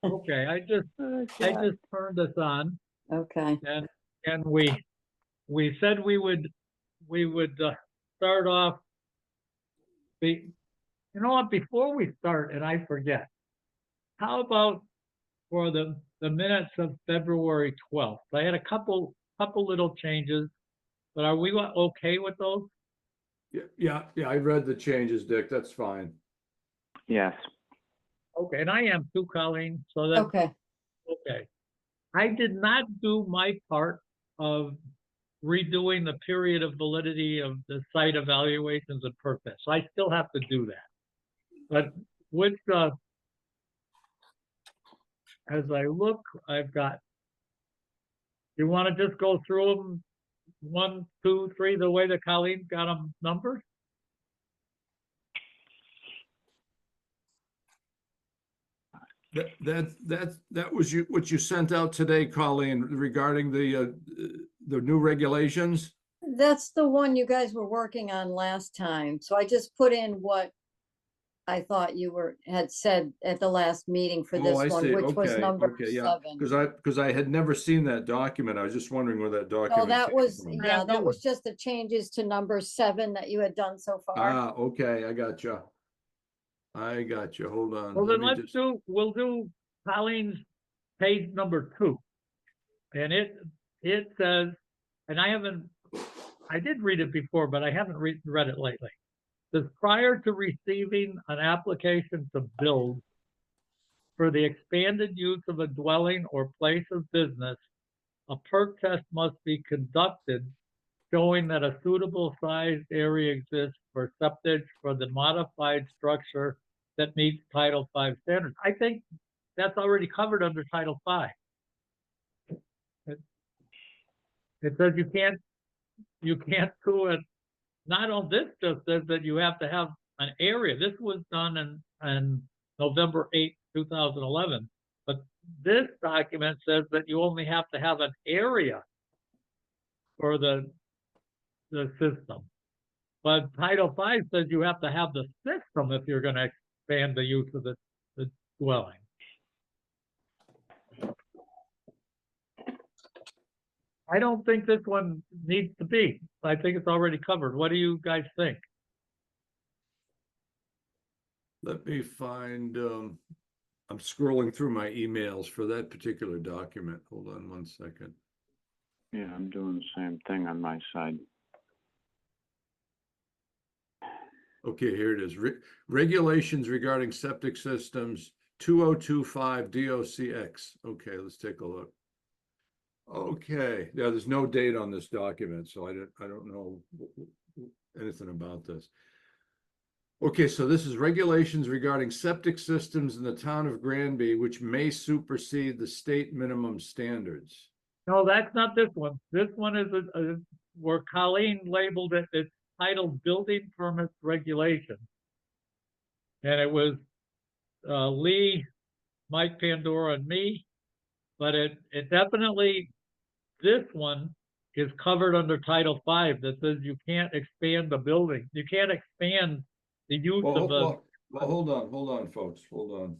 Okay, I just turned this on, Okay. and we said we would start off you know what, before we start, and I forget, how about for the minutes of February 12th? I had a couple little changes, but are we okay with those? Yeah, I read the changes, Dick. That's fine. Yes. Okay, and I am too, Colleen, so that's Okay. okay. I did not do my part of redoing the period of validity of the site evaluations and permits. So I still have to do that. But with as I look, I've got, you want to just go through them 1, 2, 3, the way that Colleen got them numbered? That was what you sent out today, Colleen, regarding the new regulations? That's the one you guys were working on last time. So I just put in what I thought you had said at the last meeting for this Oh, I one, see. which was Okay, number okay, yeah. 7. Because I had never seen that document. I was just wondering where that document No, that came was, from. yeah, that was just the changes to number 7 that you had done so far. Ah, okay, I got you. Hold on. Well, Let then me just... we'll do Colleen's page number 2. And it says, and I did read it before, but I haven't read it lately. It says, prior to receiving an application to build for the expanded use of a dwelling or place of business, a perk test must be conducted showing that a suitable sized area exists for septic for the modified structure that meets Title V standards. I think that's already covered under Title V. It says you can't do it. Not on this, just says that you have to have an area. This was done in November 8th, 2011. But this document says that you only have to have an area for the system. But Title V says you have to have the system if you're going to expand the use of the dwelling. I don't think this one needs to be. I think it's already covered. What do you guys think? Let me find, I'm scrolling through my emails for that particular document. Hold on one second. Yeah, I'm doing the same thing on my side. Okay, here it is. Regulations regarding septic systems, 2025 DOCX. Okay, let's take a look. Okay, yeah, there's no date on this document, so I don't know anything about this. Okay, so this is regulations regarding septic systems in the town of Granby, which may supersede the state minimum standards. No, that's not this one. This one is where Colleen labeled it. It's titled Building Permits Regulation. And it was Lee, Mike Pandora, and me. But it definitely, this one is covered under Title V that says you can't expand the building. You can't expand the use of the... Well, hold on, folks, hold on.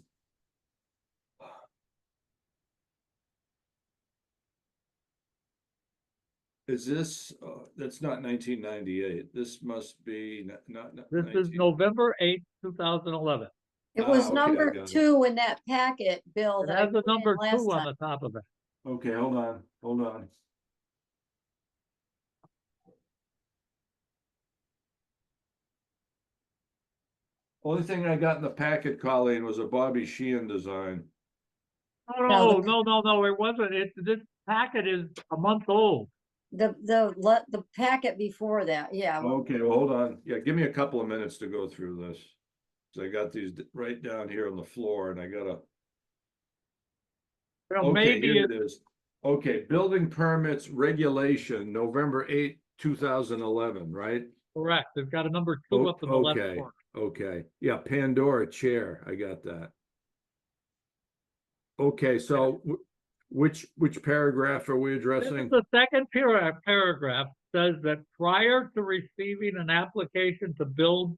Is this, that's not 1998. This must be not This is November 8th, 2011. It was okay, number I got it. 2 in that packet, Bill. It that I has a put in number 2 last on time. the top of it. Okay, hold on. Only thing I got in the packet, Colleen, was a Bobby Sheehan design. No, it wasn't. This packet is a month old. The packet before that, yeah. Okay, well, hold on. Yeah, give me a couple of minutes to go through this. So I got these right down here on the floor, and I gotta. Well, Okay, maybe here it is. Okay, building permits regulation, November 8th, 2011, right? correct. It's got a number 2 up in the left Okay, corner. okay. Yeah, Pandora chair. I got that. Okay, so which paragraph are we This addressing? is the second paragraph says that prior to receiving an application to build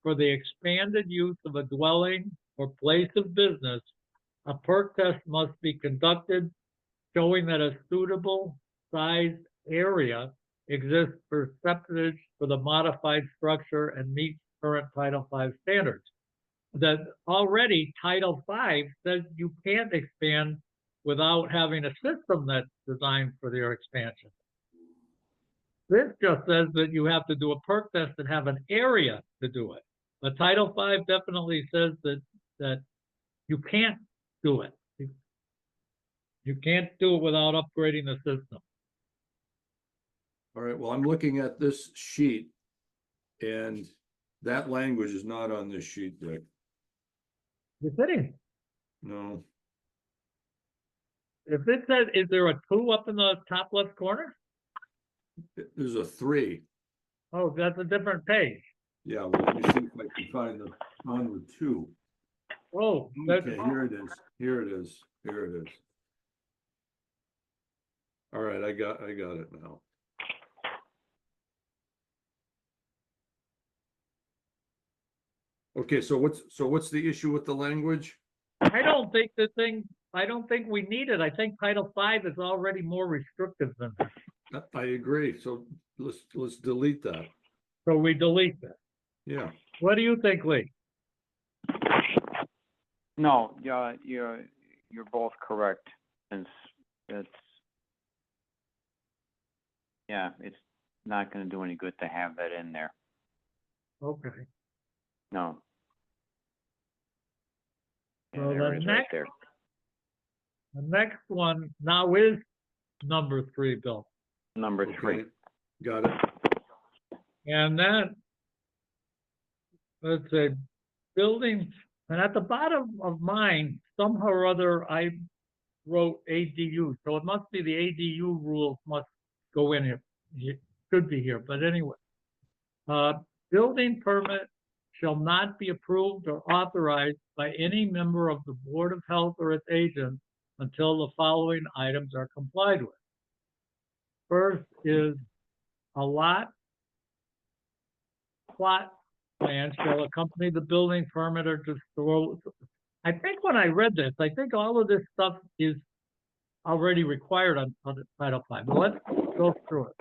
for the expanded use of a dwelling or place of business, a perk test must be conducted showing that a suitable sized area exists for septic for the modified structure and meets current Title V standards. That already Title V says you can't expand without having a system that's designed for their expansion. This just says that you have to do a perk test and have an area to do it. But Title V definitely says that you can't do it. You can't do it without upgrading the system. All right, well, I'm looking at this sheet and that language is not on this sheet, Dick. You're kidding. No, If it says, is there a 2 up in the top left corner? there's a 3. Oh, that's a different page. Yeah, well, let me see if I can find the one with 2. Oh, that's, Okay, here it is. Here it is. Here it is. All right, I got it now. Okay, so what's the issue with the language? I don't think we need it. I think Title V is already more restrictive than this. I agree. So let's delete that. So we delete that. Yeah. What do you think, Lee? No, yeah, you're both correct. It's yeah, it's not going to do any good to have that in there. Okay. No. Yeah, So there the it is right next- there. The next one now is number 3, Bill. Number 3. Okay, got it. And that, let's say, building, and at the bottom of mine, somehow or other, I wrote ADU. So it must be the ADU rules must go in here. It should be here, but anyway. Building permit shall not be approved or authorized by any member of the Board of Health or its agent until the following items are complied with. First is a lot plot plan shall accompany the building permit or disclose. I think when I read this, I think all of this stuff is already required on Title V. But let's go through it.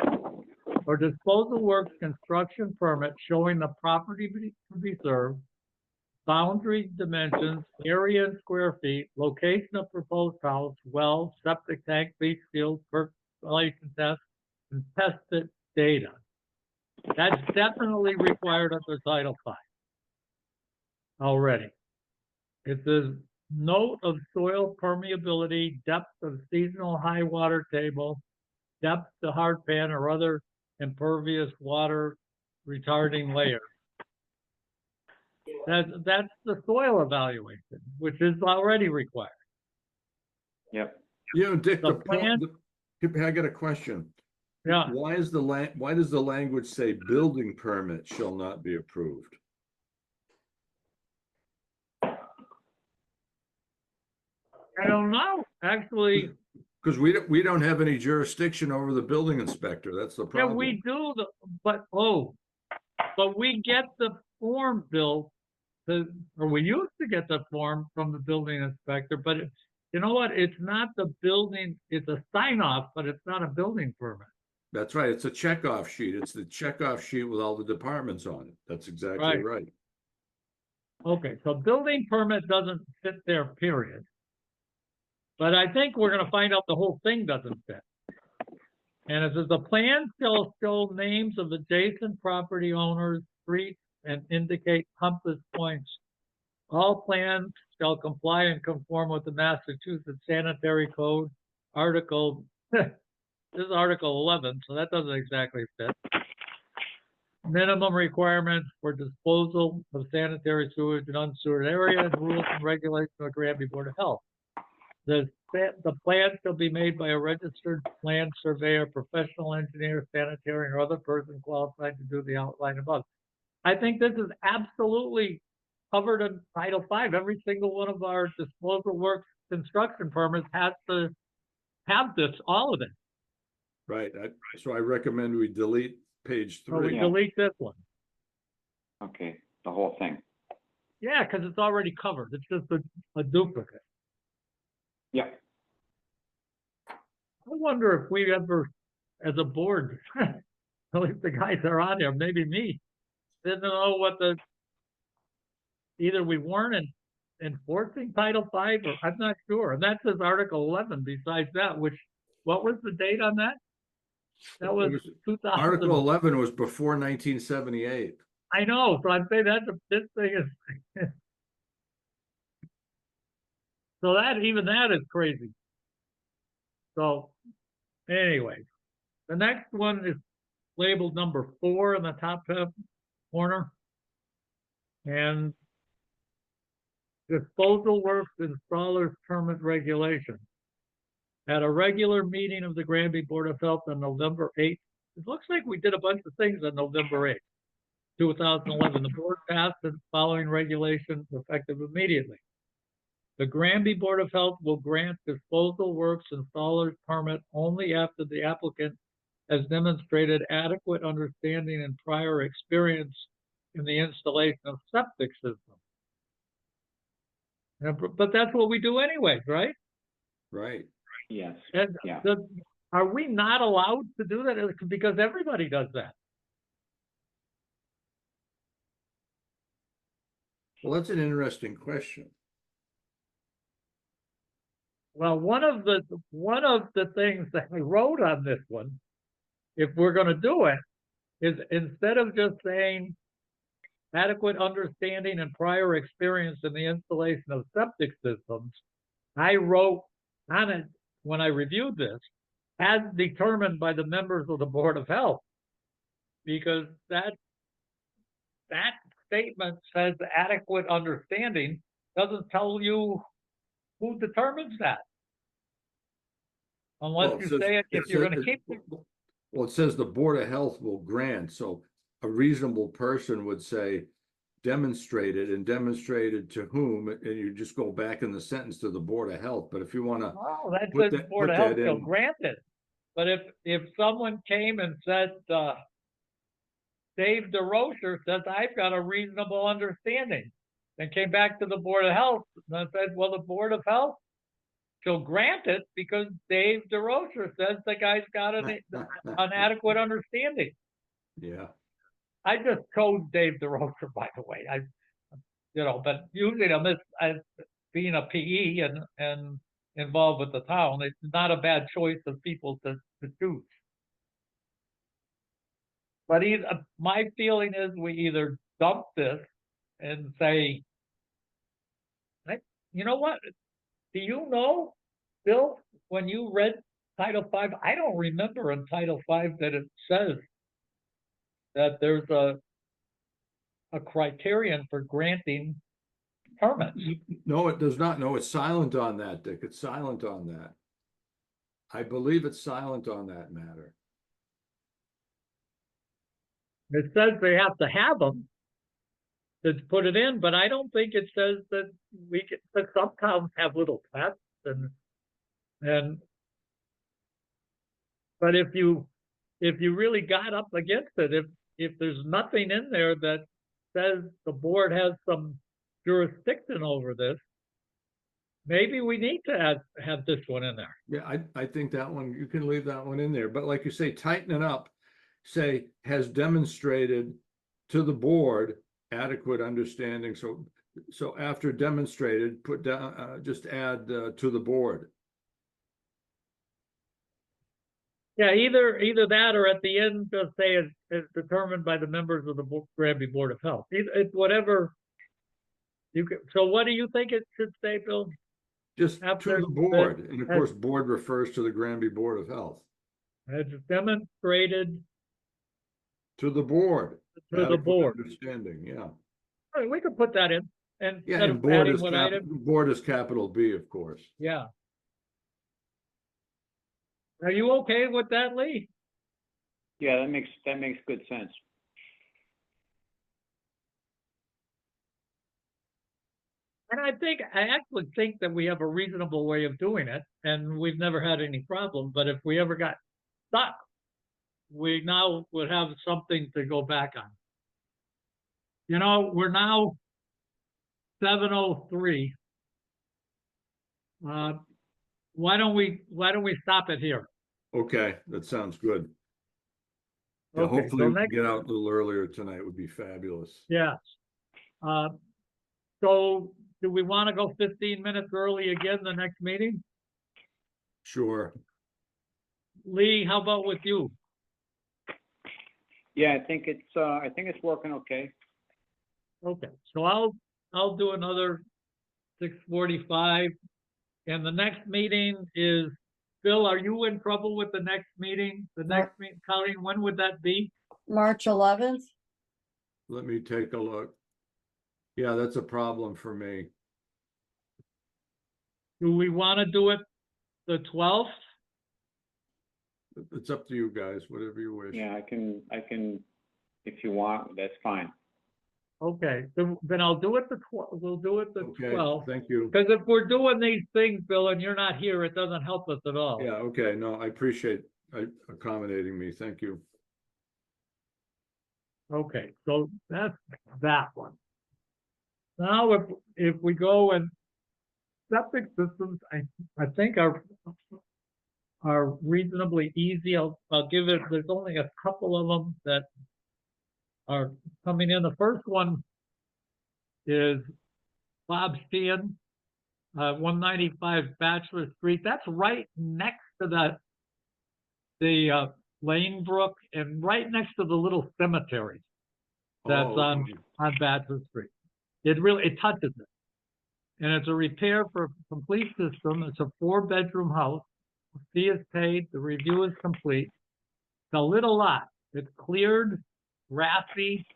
Or disposal works construction permit showing the property to be served, boundary dimensions, area in square feet, location of proposed house, well, septic tank, leach field, percolation test, and tested data. That's definitely required under Title V already. It says note of soil permeability, depth of seasonal high water table, depth to hard pan or other impervious water retarding layer. That's the soil evaluation, which is already required. Yep. You know, Dick, The plan- I got a question. Yeah, Why does the language say building permit shall not be approved? I don't know, actually. Because we don't have any jurisdiction over the building inspector. That's the Yeah, problem. we do, but we get the form, Bill, or we used to get the form from the building inspector, but you know what? It's not the building, it's a sign off, but it's not a building permit. That's right. It's a checkoff sheet. It's the checkoff sheet with all the departments on it. That's exactly Right. right. Okay, so building permit doesn't fit there, period. But I think we're gonna find out the whole thing doesn't fit. And it says the plan shall show names of adjacent property owners, streets, and indicate compass points. All plans shall comply and conform with the Massachusetts Sanitary Code, Article, this is Article 11, so that doesn't exactly fit. Minimum requirements for disposal of sanitary sewage in unsewered area and rules and regulations of the Granby Board of Health. The plan shall be made by a registered land surveyor, professional engineer, sanitarian, or other person qualified to do the outline above. I think this is absolutely covered in Title V. Every single one of our disposal works construction permits has to have this, all of it. Right. So I recommend we delete page So we 3. Yeah. delete this one. Okay, the whole thing. Yeah, because it's already covered. It's just a duplicate. Yeah. I wonder if we ever, as a board, at least the guys that are on there, maybe me, didn't know what either we weren't enforcing Title V, or I'm not sure. And that says Article 11 besides that, which, what was the date on that? That It was was- 2000. Article 11 was before 1978. I know, so I'm saying this thing is, so even that is crazy. So anyway, the next one is labeled number 4 in the top left corner. And disposal works installers permit regulation. At a regular meeting of the Granby Board of Health on November 8th, it looks like we did a bunch of things on November 8th, 2011. The board passed the following regulations effective immediately. The Granby Board of Health will grant disposal works installers permit only after the applicant has demonstrated adequate understanding and prior experience in the installation of septic systems. But that's what we do anyways, right? Right. Yes. And Yeah. are we not allowed to do that? Because everybody does that. Well, that's an interesting question. Well, one of the things that I wrote on this one, if we're going to do it, is instead of just saying adequate understanding and prior experience in the installation of septic systems, I wrote on it when I reviewed this, as determined by the members of the Board of Health, because that statement says adequate understanding, doesn't tell you who determines that. Unless Well, it you says- say it, it if you're says- going to keep Well, it says the Board of Health will grant, so a reasonable person would say demonstrated, and demonstrated to whom, and you just go back in the sentence to the Board of Health. But if you want to, Oh, that Put says that- Board put of Health that shall in. grant it. But if someone came and said, Dave DeRocher says, I've got a reasonable understanding, and came back to the Board of Health, and I said, well, the Board of Health shall grant it because Dave DeRocher says the guy's got an adequate understanding. yeah, I just chose Dave DeRocher, by the way. But usually I'm being a PE and involved with the town, it's not a bad choice of people to choose. But my feeling is we either dump this and say, you know what? Do you know, Bill, when you read Title V, I don't remember in Title V that it says that there's a criterion for granting permits. no, it does not. No, it's silent on that, Dick. It's silent on that. I believe it's silent on that matter. It says they have to have them to put it in, but I don't think it says that that some towns have little tests but if you really got up against it, if there's nothing in there that says the board has some jurisdiction over this, maybe we need to have this one in there. Yeah, I think that one, you can leave that one in there, but like you say, tighten it up. Say, has demonstrated to the board adequate understanding. So after demonstrated, put down, just add to the board. Yeah, either that or at the end, just say it's determined by the members of the Granby Board of Health. It's whatever you can. So what do you think it should say, Bill? Just After to the board, and of has- course, board refers to the Granby Board of Health. Has demonstrated To the board. to the Adequate board. Understanding, yeah. All right, we could put that in and Yeah, instead and of board adding is what item. board is capital B, of course. Yeah. Are you okay with that, Lee? Yeah, that makes good sense. And I actually think that we have a reasonable way of doing it, and we've never had any problem. But if we ever got stuck, we now would have something to go back on. We're now 7:03. Why don't we stop it here? Okay, that sounds good. Yeah, Okay, hopefully so we can next, get out a little earlier tonight would be fabulous. yeah. So do we want to go 15 minutes early again the next meeting? Sure. Lee, how about with you? Yeah, I think it's working okay. Okay, so I'll do another 6:45. And the next meeting is, Bill, are you in trouble with the next meeting? The next meeting, Colleen, when would that be? March 11th? Let me take a look. Yeah, that's a problem for me. Do we want to do it the 12th? It's up to you guys, whatever you wish. Yeah, I can, if you want, that's fine. Okay, then I'll do it we'll do it the Okay, 12th. thank you. Because if we're doing these things, Bill, and you're not here, it doesn't help us at all. Yeah, okay, no, I appreciate accommodating me. Thank you. Okay, so that's that one. Now, if we go and septic systems, I think are reasonably easy. I'll give it, there's only a couple of them that are coming in. The first one is Bob Sheehan, 195 Bachelor Street. That's right next to the Lane Brook and right next to the little cemetery that's Oh, on Bachelor Street. It touches it. And it's a repair for a complete system. It's a 4-bedroom house. The fee is paid. The review is complete. It's a little lot. It's cleared, grassy,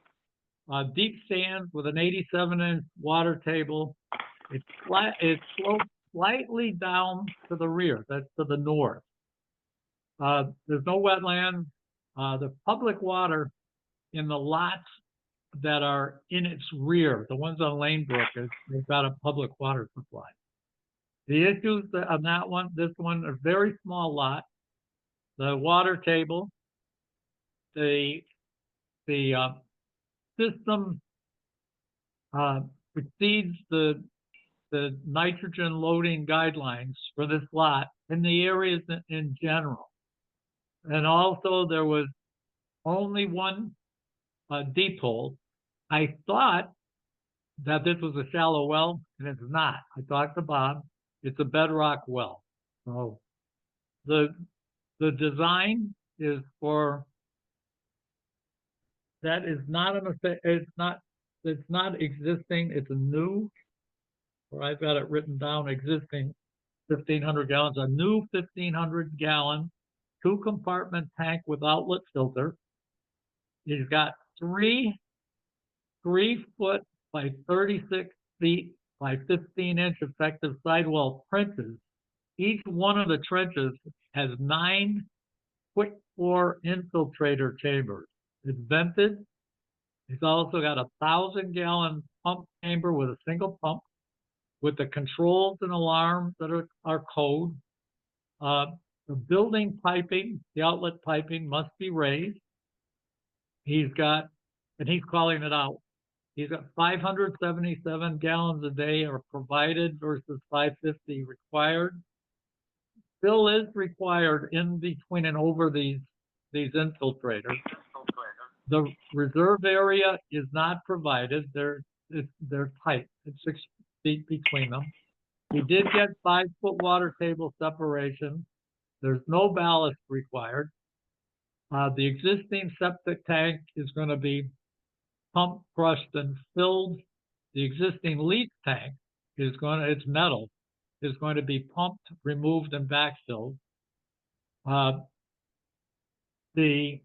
deep sand with an 87-inch water table. It slopes slightly down to the rear. That's to the north. There's no wetlands. The public water in the lots that are in its rear, the ones on Lane Brook, they've got a public water supply. The issues on that one, this one, a very small lot. The water table, the system exceeds the nitrogen loading guidelines for this lot in the areas in general. And also there was only one deep hole. I thought that this was a shallow well, and it's not. I talked to Bob. It's a bedrock well. So the design is for that is not it's not existing. It's a new, or I've got it written down, existing 1,500 gallons, a new 1,500 gallon 2-compartment tank with outlet filter. He's got 3 3-foot by 36 feet by 15-inch effective sidewall trenches. Each one of the trenches has 9 quick bore infiltrator chambers. It's vented. It's also got a 1,000-gallon pump chamber with a single pump with the controls and alarms that are code. The building piping, the outlet piping must be raised. He's got, and he's calling it out, he's got 577 gallons a day are provided versus 550 required. Fill is required in between and over these infiltrators. The reserve area is not provided. They're tight. It's 6 feet between them. We did get 5-foot water table separation. There's no ballast required. The existing septic tank is going to be pumped, crushed, and filled. The existing leach tank is it's metal, is going to be pumped, removed, and backfilled. The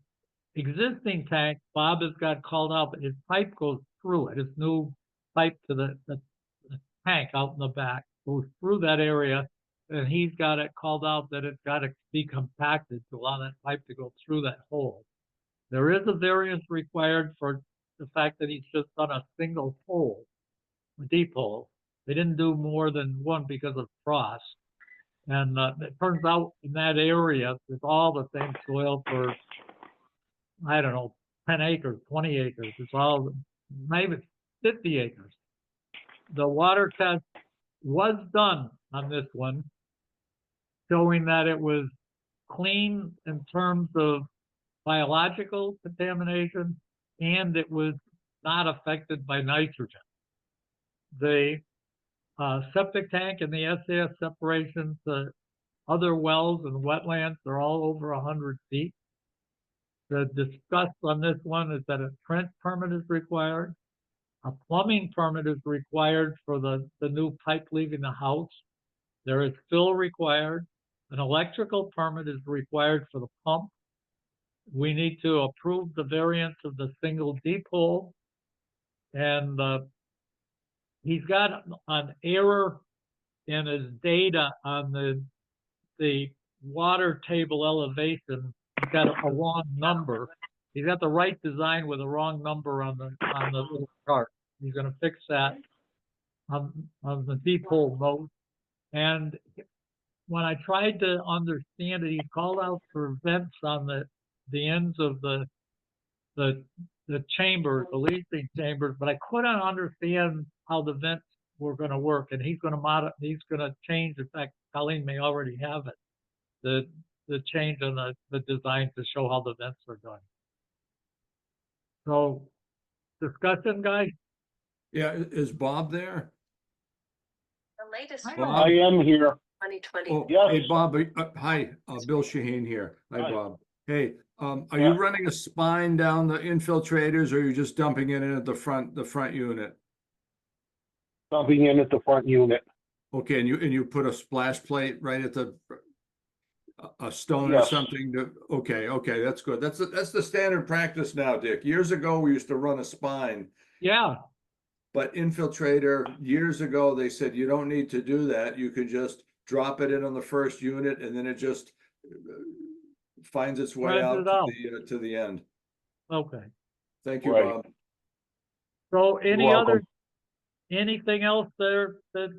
existing tank, Bob has got called out, but his pipe goes through it. His new pipe to the tank out in the back goes through that area, and he's got it called out that it's got to be compacted to allow that pipe to go through that hole. There is a variance required for the fact that he's just done a single hole, a deep hole. They didn't do more than one because of frost. And it turns out in that area, with all the same soil for, I don't know, 10 acres, 20 acres. It's all, maybe 50 acres. the water test was done on this one, showing that it was clean in terms of biological contamination, and it was not affected by nitrogen. The septic tank and the SAS separations, the other wells and wetlands are all over 100 feet. The discuss on this one is that a trench permit is required. A plumbing permit is required for the new pipe leaving the house. There is fill required. An electrical permit is required for the pump. We need to approve the variance of the single deep hole. And he's got an error in his data on the water table elevation. He's got a wrong number. He's got the right design with a wrong number on the little chart. He's gonna fix that on the deep hole note. And when I tried to understand it, he called out for vents on the ends of the chambers, the leaching chambers, but I couldn't understand how the vents were gonna work. And he's gonna change, in fact, Colleen may already have it, the change on the design to show how the vents are done. So, discussion, guys? Yeah, is Bob there? The latest I Bob? am here. 2020. Oh, Yes. hey, Bob, hi, Bill Shaheen here. Hi, Hi. Bob. Hey, are Yeah. you running a spine down the infiltrators, or are you just dumping it in at the front unit? Dumping in at the front unit. Okay, and you put a splash plate right at a stone or Yes. something okay, that's good. That's the standard practice now, Dick. Years ago, we used to run a spine, Yeah, but infiltrator, years ago, they said you don't need to do that. You could just drop it in on the first unit, and then it just finds its way Spreads out it out. to the end. okay. Thank you, Right. Bob. So welcome. anything else there that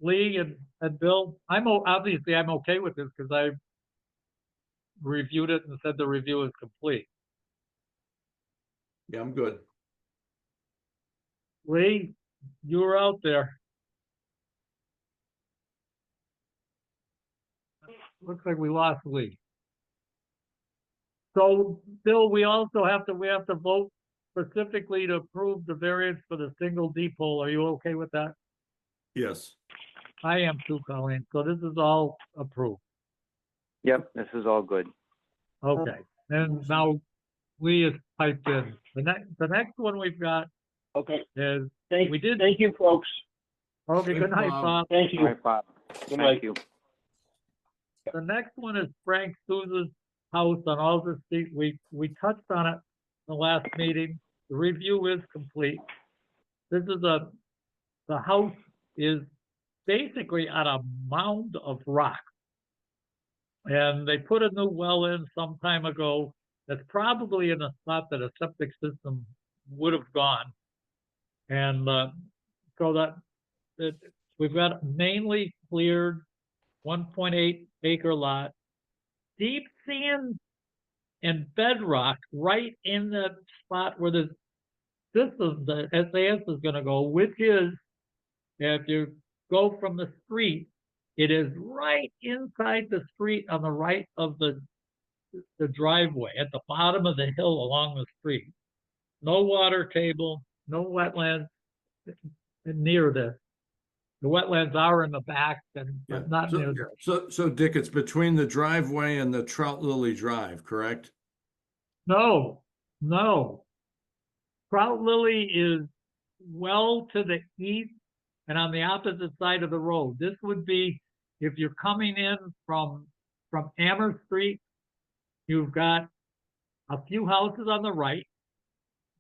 Lee and Bill? Obviously I'm okay with this because I reviewed it and said the review is complete. Yeah, I'm good. Lee, you were out there. Looks like we lost Lee. So, Bill, we have to vote specifically to approve the variance for the single deep hole. Are you okay with that? Yes. I am too, Colleen. So this is all approved. Yep, this is all good. Okay. And now Lee is piped in. The next one we've got Okay, is, thank, we did, thank you, folks. okay, good Thanks, night, Bob. Bob. Thank All you. right, Bob. Good night. Thank you. The next one is Frank Souza's house on Alder Street. We touched on it the last meeting. The review is complete. This is the house is basically on a mound of rock. And they put a new well in some time ago that's probably in a spot that a septic system would have gone. And so that we've got mainly cleared 1.8 acre lot, deep sand and bedrock right in the spot where the SAS is going to go, which is, if you go from the street, it is right inside the street on the right of the driveway at the bottom of the hill along the street. No water table, no wetlands near this. The wetlands are in the back and Yeah. but not near there. So Dick, it's between the driveway and the Trout Lily Drive, correct? No. Trout Lily is well to the east and on the opposite side of the road. This would be, if you're coming in from Amherst Street, you've got a few houses on the right.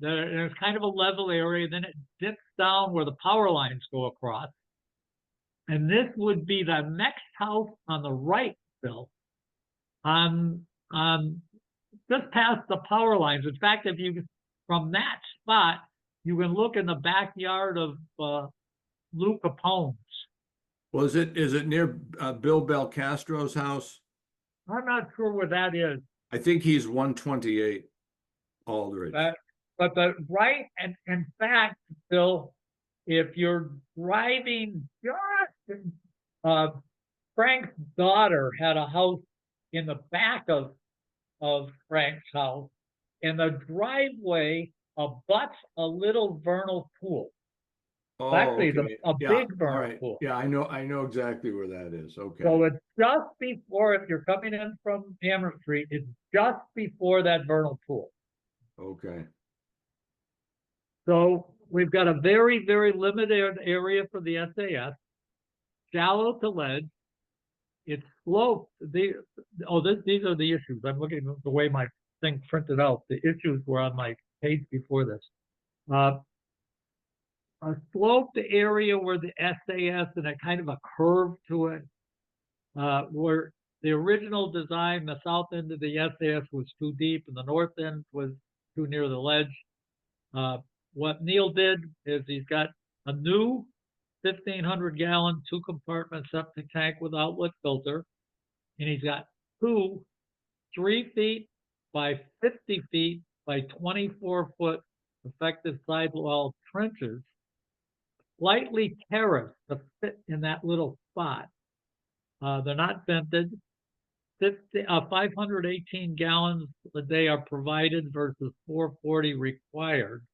There's kind of a level area, then it dips down where the power lines go across. And this would be the next house on the right, Bill, on just past the power lines. In fact, if you, from that spot, you can look in the backyard of Lou Capone's. Well, is it near Bill Belcastro's house? I'm not sure where that is, I think he's 128 Aldridge. but the right, and in fact, Bill, if you're driving just, Frank's daughter had a house in the back of Frank's house, and the driveway abuts a little vernal pool. Oh, Actually, okay. a Yeah, big all vernal right. pool. Yeah, I know exactly where that is. Okay. So it's just before, if you're coming in from Hammer Street, it's just before that vernal pool. Okay. So we've got a very, very limited area for the SAS, shallow to ledge. It's sloped. These are the issues. I'm looking at the way my thing printed out. The issues were on my page before this. A sloped area where the SAS and a kind of a curve to it, where the original design, the south end of the SAS was too deep and the north end was too near the ledge. What Neil did is he's got a new 1,500 gallon 2-compartment septic tank with outlet filter, and he's got two 3 feet by 50 feet by 24-foot effective sidewall trenches, slightly terraced to fit in that little spot. They're not vented. 518 gallons a day are provided versus 440 required.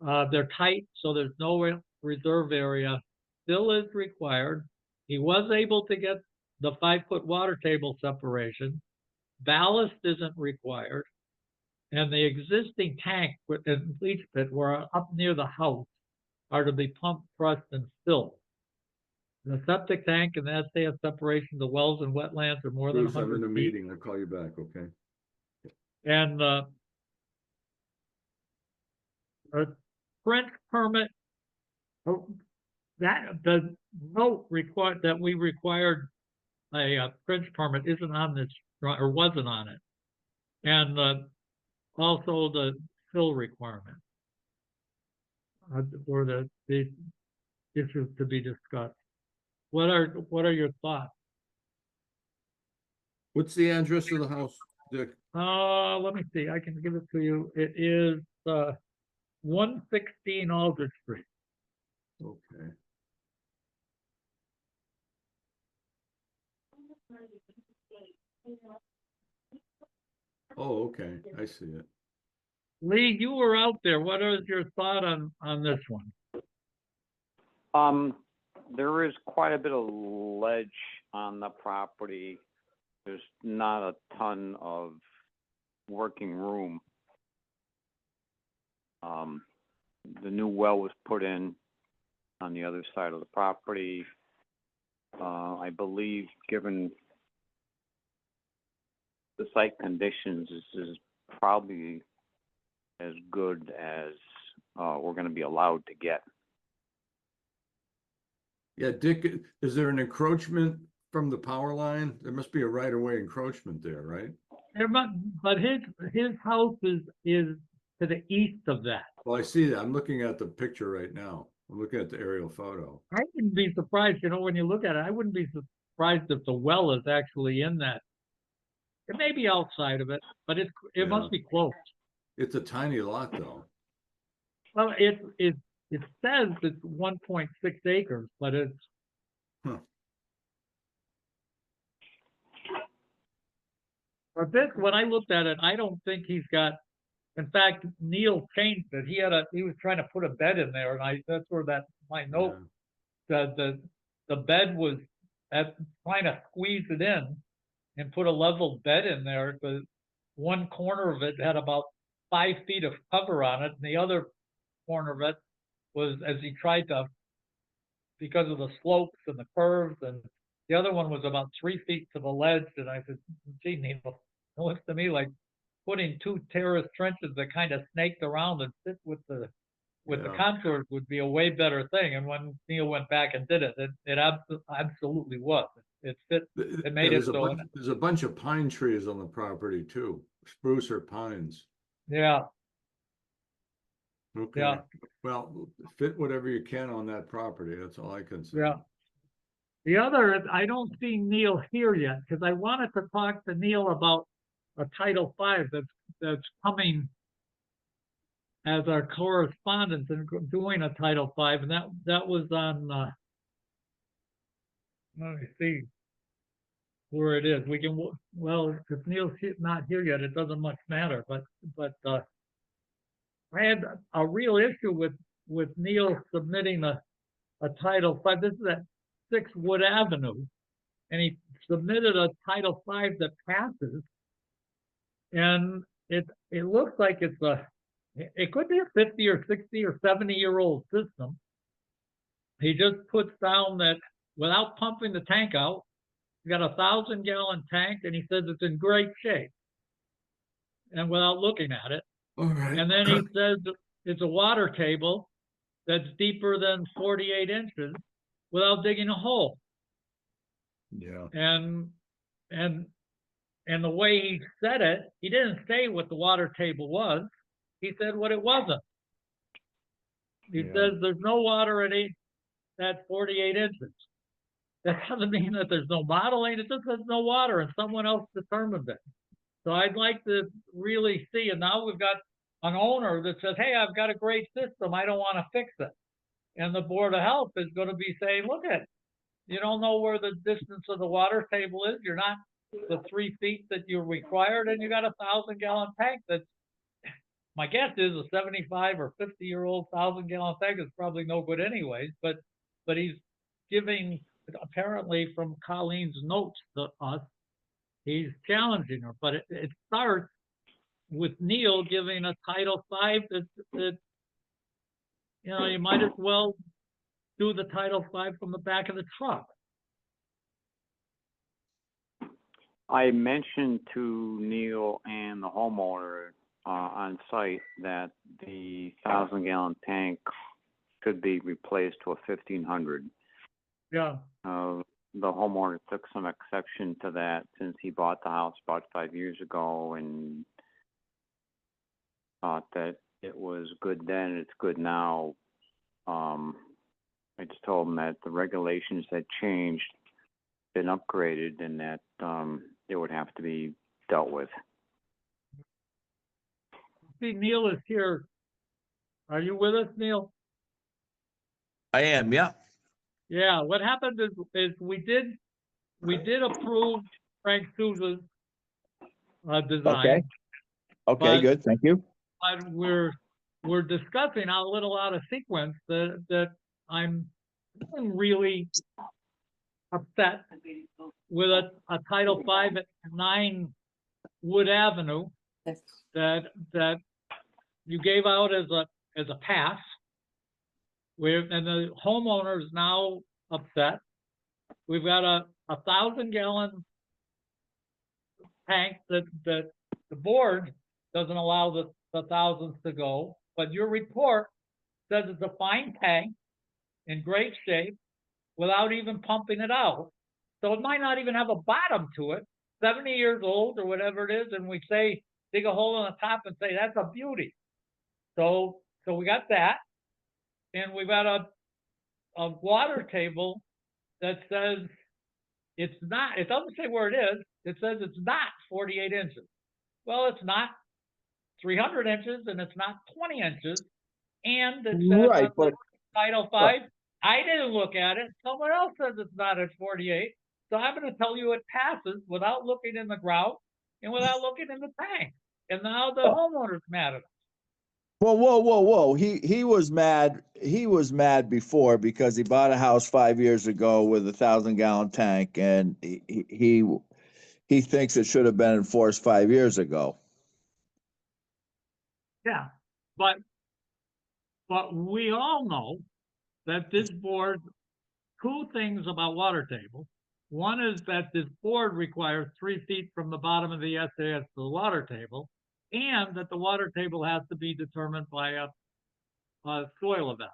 They're tight, so there's no reserve area. Still is required. He was able to get the 5-foot water table separation. Ballast isn't required. And the existing tank and leach pit were up near the house are to be pumped, crushed, and filled. The septic tank and the SAS separation, the wells and wetlands are more than Bruce, I'm in 100 a feet. meeting. I'll call you back, okay? And a French permit, that the note required that we required a French permit isn't on this, or wasn't on it. And also the fill requirement were the issues to be discussed. What are your thoughts? What's the address of the house, Dick? Let me see. I can give it to you. It is 116 Aldrich Street. Okay. Oh, okay. I see it. Lee, you were out there. What is your thought on this one? There is quite a bit of ledge on the property. There's not a ton of working room. The new well was put in on the other side of the property. I believe, given the site conditions, this is probably as good as we're going to be allowed to get. Yeah, Dick, is there an encroachment from the power line? There must be a right-of-way encroachment there, right? But his house is to the east of that. Well, I see that. I'm looking at the picture right now. I'm looking at the aerial photo. I wouldn't be surprised, when you look at it, I wouldn't be surprised if the well is actually in that. It may be outside of it, but it Yeah. must be close. It's a tiny lot, though. Well, it says it's 1.6 acres, but it's. Huh. But this, when I looked at it, I don't think he's got. In fact, Neil changed it. He was trying to put a bed in there, and that's where my note said the bed was trying to squeeze it in and put a level bed in there. But one corner of it had about 5 feet of cover on it, and the other corner of it was, as he tried to, because of the slopes and the curves, and the other one was about 3 feet to the ledge. And I said, gee, Neil, it looks to me like putting 2 terraced trenches that kind of snaked around and fit with the Yeah. contours would be a way better thing. And when Neil went back and did it, it absolutely was. It fit. It made it so. There's a bunch of pine trees on the property too, spruce or pines. Yeah, Okay. yeah, Well, fit whatever you can on that property. That's all I can say. yeah. The other is, I don't see Neil here yet, because I wanted to talk to Neil about a Title V that's coming as our correspondence in doing a Title V, and that was on, let me see where it is. We can, well, if Neil's not here yet, it doesn't much matter, but I had a real issue with Neil submitting a Title V. This is at 6 Wood Avenue, and he submitted a Title V that passes, and it looks like it could be a 50 or 60 or 70-year-old system. He just puts down that without pumping the tank out, he's got a 1,000-gallon tank, and he says it's in great shape, and without looking at it. All right. And then he says it's a water table that's deeper than 48 inches without digging a hole. Yeah. And the way he said it, he didn't say what the water table was. He said what it wasn't. He Yeah. says there's no water at 48 inches. That doesn't mean that there's no modeling. It just says no water, and someone else determined it. So I'd like to really see, and now we've got an owner that says, hey, I've got a great system. I don't want to fix it. And the Board of Health is going to be saying, look at, you don't know where the distance of the water table is. You're not the 3 feet that you're required, and you got a 1,000-gallon tank that's, my guess is a 75 or 50-year-old 1,000-gallon tank is probably no good anyways, but he's giving, apparently from Colleen's notes to us, he's challenging her, but it starts with Neil giving a Title V that you might as well do the Title V from the back of the truck. I mentioned to Neil and the homeowner on site that the 1,000-gallon tank could be replaced to a 1,500. Yeah. The homeowner took some exception to that since he bought the house about 5 years ago and thought that it was good then, it's good now. I just told him that the regulations had changed, been upgraded, and that it would have to be dealt with. See, Neil is here. Are you with us, Neil? I am, yeah. Yeah, what happened is we did approve Frank Souza's design. Okay, But- good, thank you. But we're discussing a little out of sequence that I'm really upset with a Title V at 9 Wood Avenue that you gave out as a pass. And the homeowner is now upset. We've got a 1,000-gallon tank that the board doesn't allow the thousands to go, but your report says it's a fine tank in great shape without even pumping it out. So it might not even have a bottom to it, 70 years old or whatever it is, and we say, dig a hole in the top and say, that's a beauty. So we got that, and we've got a water table that says it doesn't say where it is, it says it's not 48 inches. Well, it's not 300 inches, and it's not 20 inches, and it says Right, but Title V. Right. I didn't look at it. Someone else says it's not at 48. So I'm going to tell you it passes without looking in the grout and without looking in the tank. And now the homeowner's mad at us. whoa. He was mad. He was mad before because he bought a house 5 years ago with a 1,000-gallon tank, and he thinks it should have been enforced 5 years ago. Yeah. But we all know that this board, two things about water tables. One is that this board requires 3 feet from the bottom of the SAS to the water table, and that the water table has to be determined by a soil evaluation.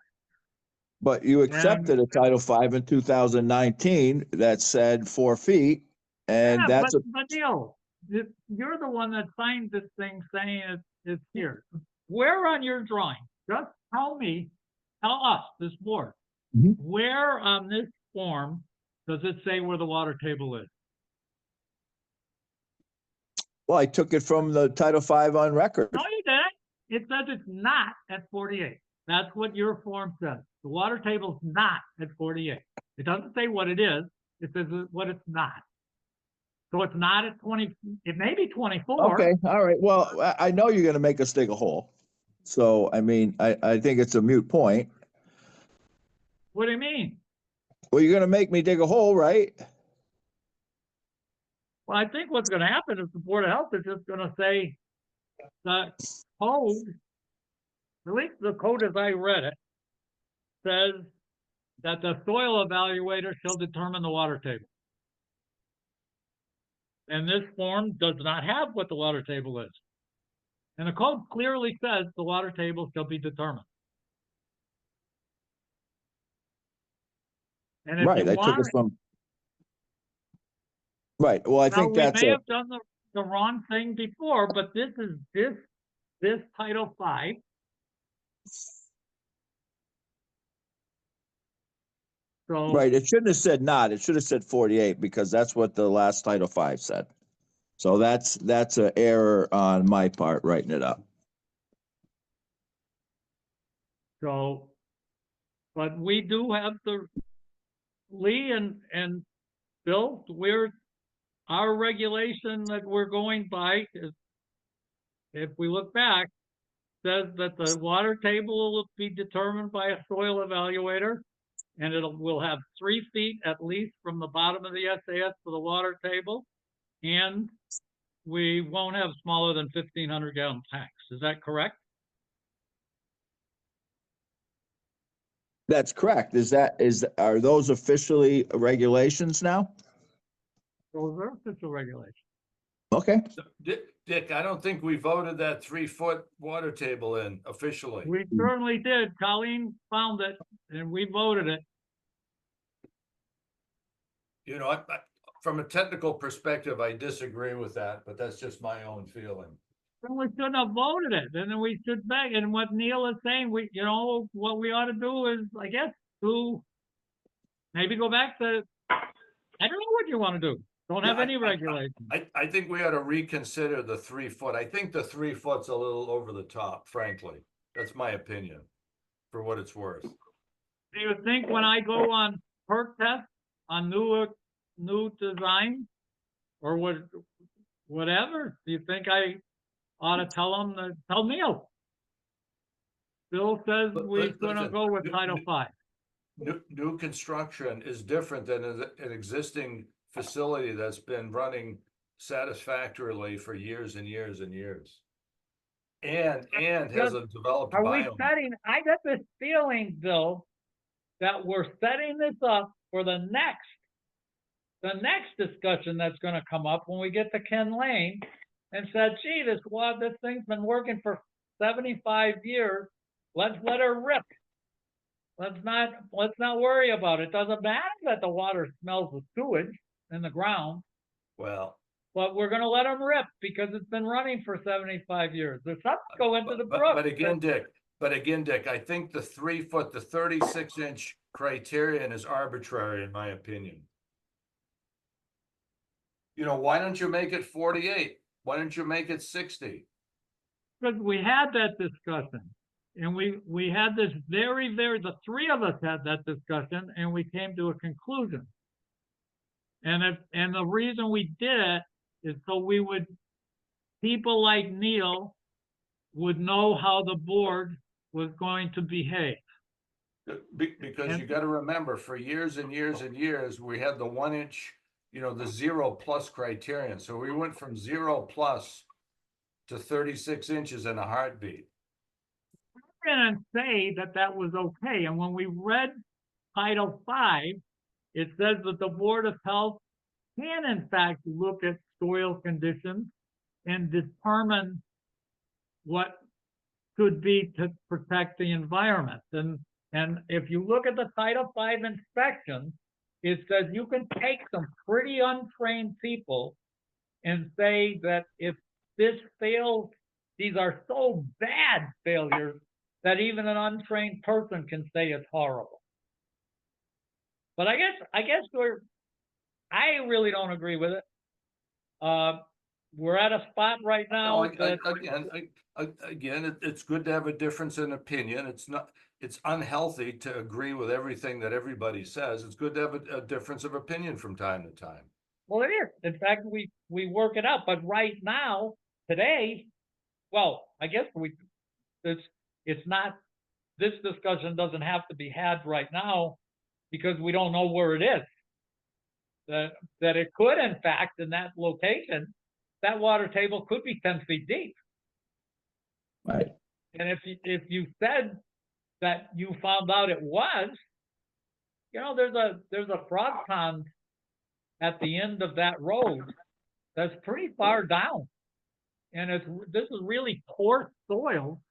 But you accepted a Title V in 2019 that said 4 feet, and Yeah, that's but Neil, you're the one that signed this thing saying it's here. Where on your drawing? Just tell us, this board, Mhm. where on this form does it say where the water table is? well, I took it from the Title V on record. No, you didn't. it says it's not at 48. That's what your form says. The water table's not at 48. It doesn't say what it is. It says what it's not. So it's not at 20. It may be 24. Okay, all right. Well, I know you're gonna make us dig a hole. So, I mean, I think it's a moot point. What do you mean? Well, you're gonna make me dig a hole, right? Well, I think what's going to happen is the Board of Health is just going to say the code, at least the code as I read it, says that the soil evaluator shall determine the water table. And this form does not have what the water table is. And the code clearly says the water table shall be determined. And if Right, you I took it want, from. Right, well, I now think we that's may a, have done the wrong thing before, but this is this Title V. So right, it shouldn't have said not, it should have said 48 because that's what the last Title V said. So that's an error on my part writing it up. So, but we do have the, Lee and Bill, our regulation that we're going by is, if we look back, says that the water table will be determined by a soil evaluator, and will have 3 feet at least from the bottom of the SAS to the water table, and we won't have smaller than 1,500 gallon tanks. Is that correct? That's correct. Are those officially regulations now? Those are official regulations. Okay, Dick, I don't think we voted that 3-foot water table in officially. We certainly did. Colleen found it and we voted it. You know, from a technical perspective, I disagree with that, but that's just my own feeling. Then we shouldn't have voted it. And then we should beg. And what Neil is saying, what we ought to do is, I guess, maybe go back to, I don't know what you want to do. Don't have any regulations. I think we ought to reconsider the 3-foot. I think the 3-foot's a little over the top, frankly. That's my opinion, for what it's worth. Do you think when I go on perk test on new design or whatever, do you think I ought to tell Neil? Bill says we're gonna go with Title V. New construction is different than an existing facility that's been running satisfactorily for years and years and years. And has a developed Are we biome. I got this feeling, Bill, that we're setting this up for the next discussion that's gonna come up when we get to Ken Lane and said, gee, this thing's been working for 75 years. Let's let her rip. Let's not worry about it. Doesn't matter that the water smells of sewage in the ground, Well, but we're gonna let them rip because it's been running for 75 years. There's something go into the brook. but again, Dick, I think the 3-foot, the 36-inch criterion is arbitrary in my opinion. You know, why don't you make it 48? Why don't you make it 60? Because we had that discussion. And we had this the three of us had that discussion and we came to a conclusion. And the reason we did it is so people like Neil would know how the board was going to behave. Because you got to remember, for years and years and years, we had the 1-inch, the 0+ criterion. So we went from 0+ to 36 inches in a heartbeat. And say that was okay. And when we read Title V, it says that the Board of Health can in fact look at soil conditions and determine what could be to protect the environment. And if you look at the Title V inspection, it says you can take some pretty untrained people and say that if this fails, these are so bad failures that even an untrained person can say it's horrible. But I guess I really don't agree with it. we're at a spot right No, now that, again, it's good to have a difference in opinion. It's unhealthy to agree with everything that everybody says. It's good to have a difference of opinion from time to time. well, it is. In fact, we work it out, but right now, today, well, I guess it's not, this discussion doesn't have to be had right now because we don't know where it is. That it could, in fact, in that location, that water table could be 10 feet deep. Right. And if you said that you found out it was, you know, there's a frog pond at the end of that road that's pretty far down. And this is really poor soil.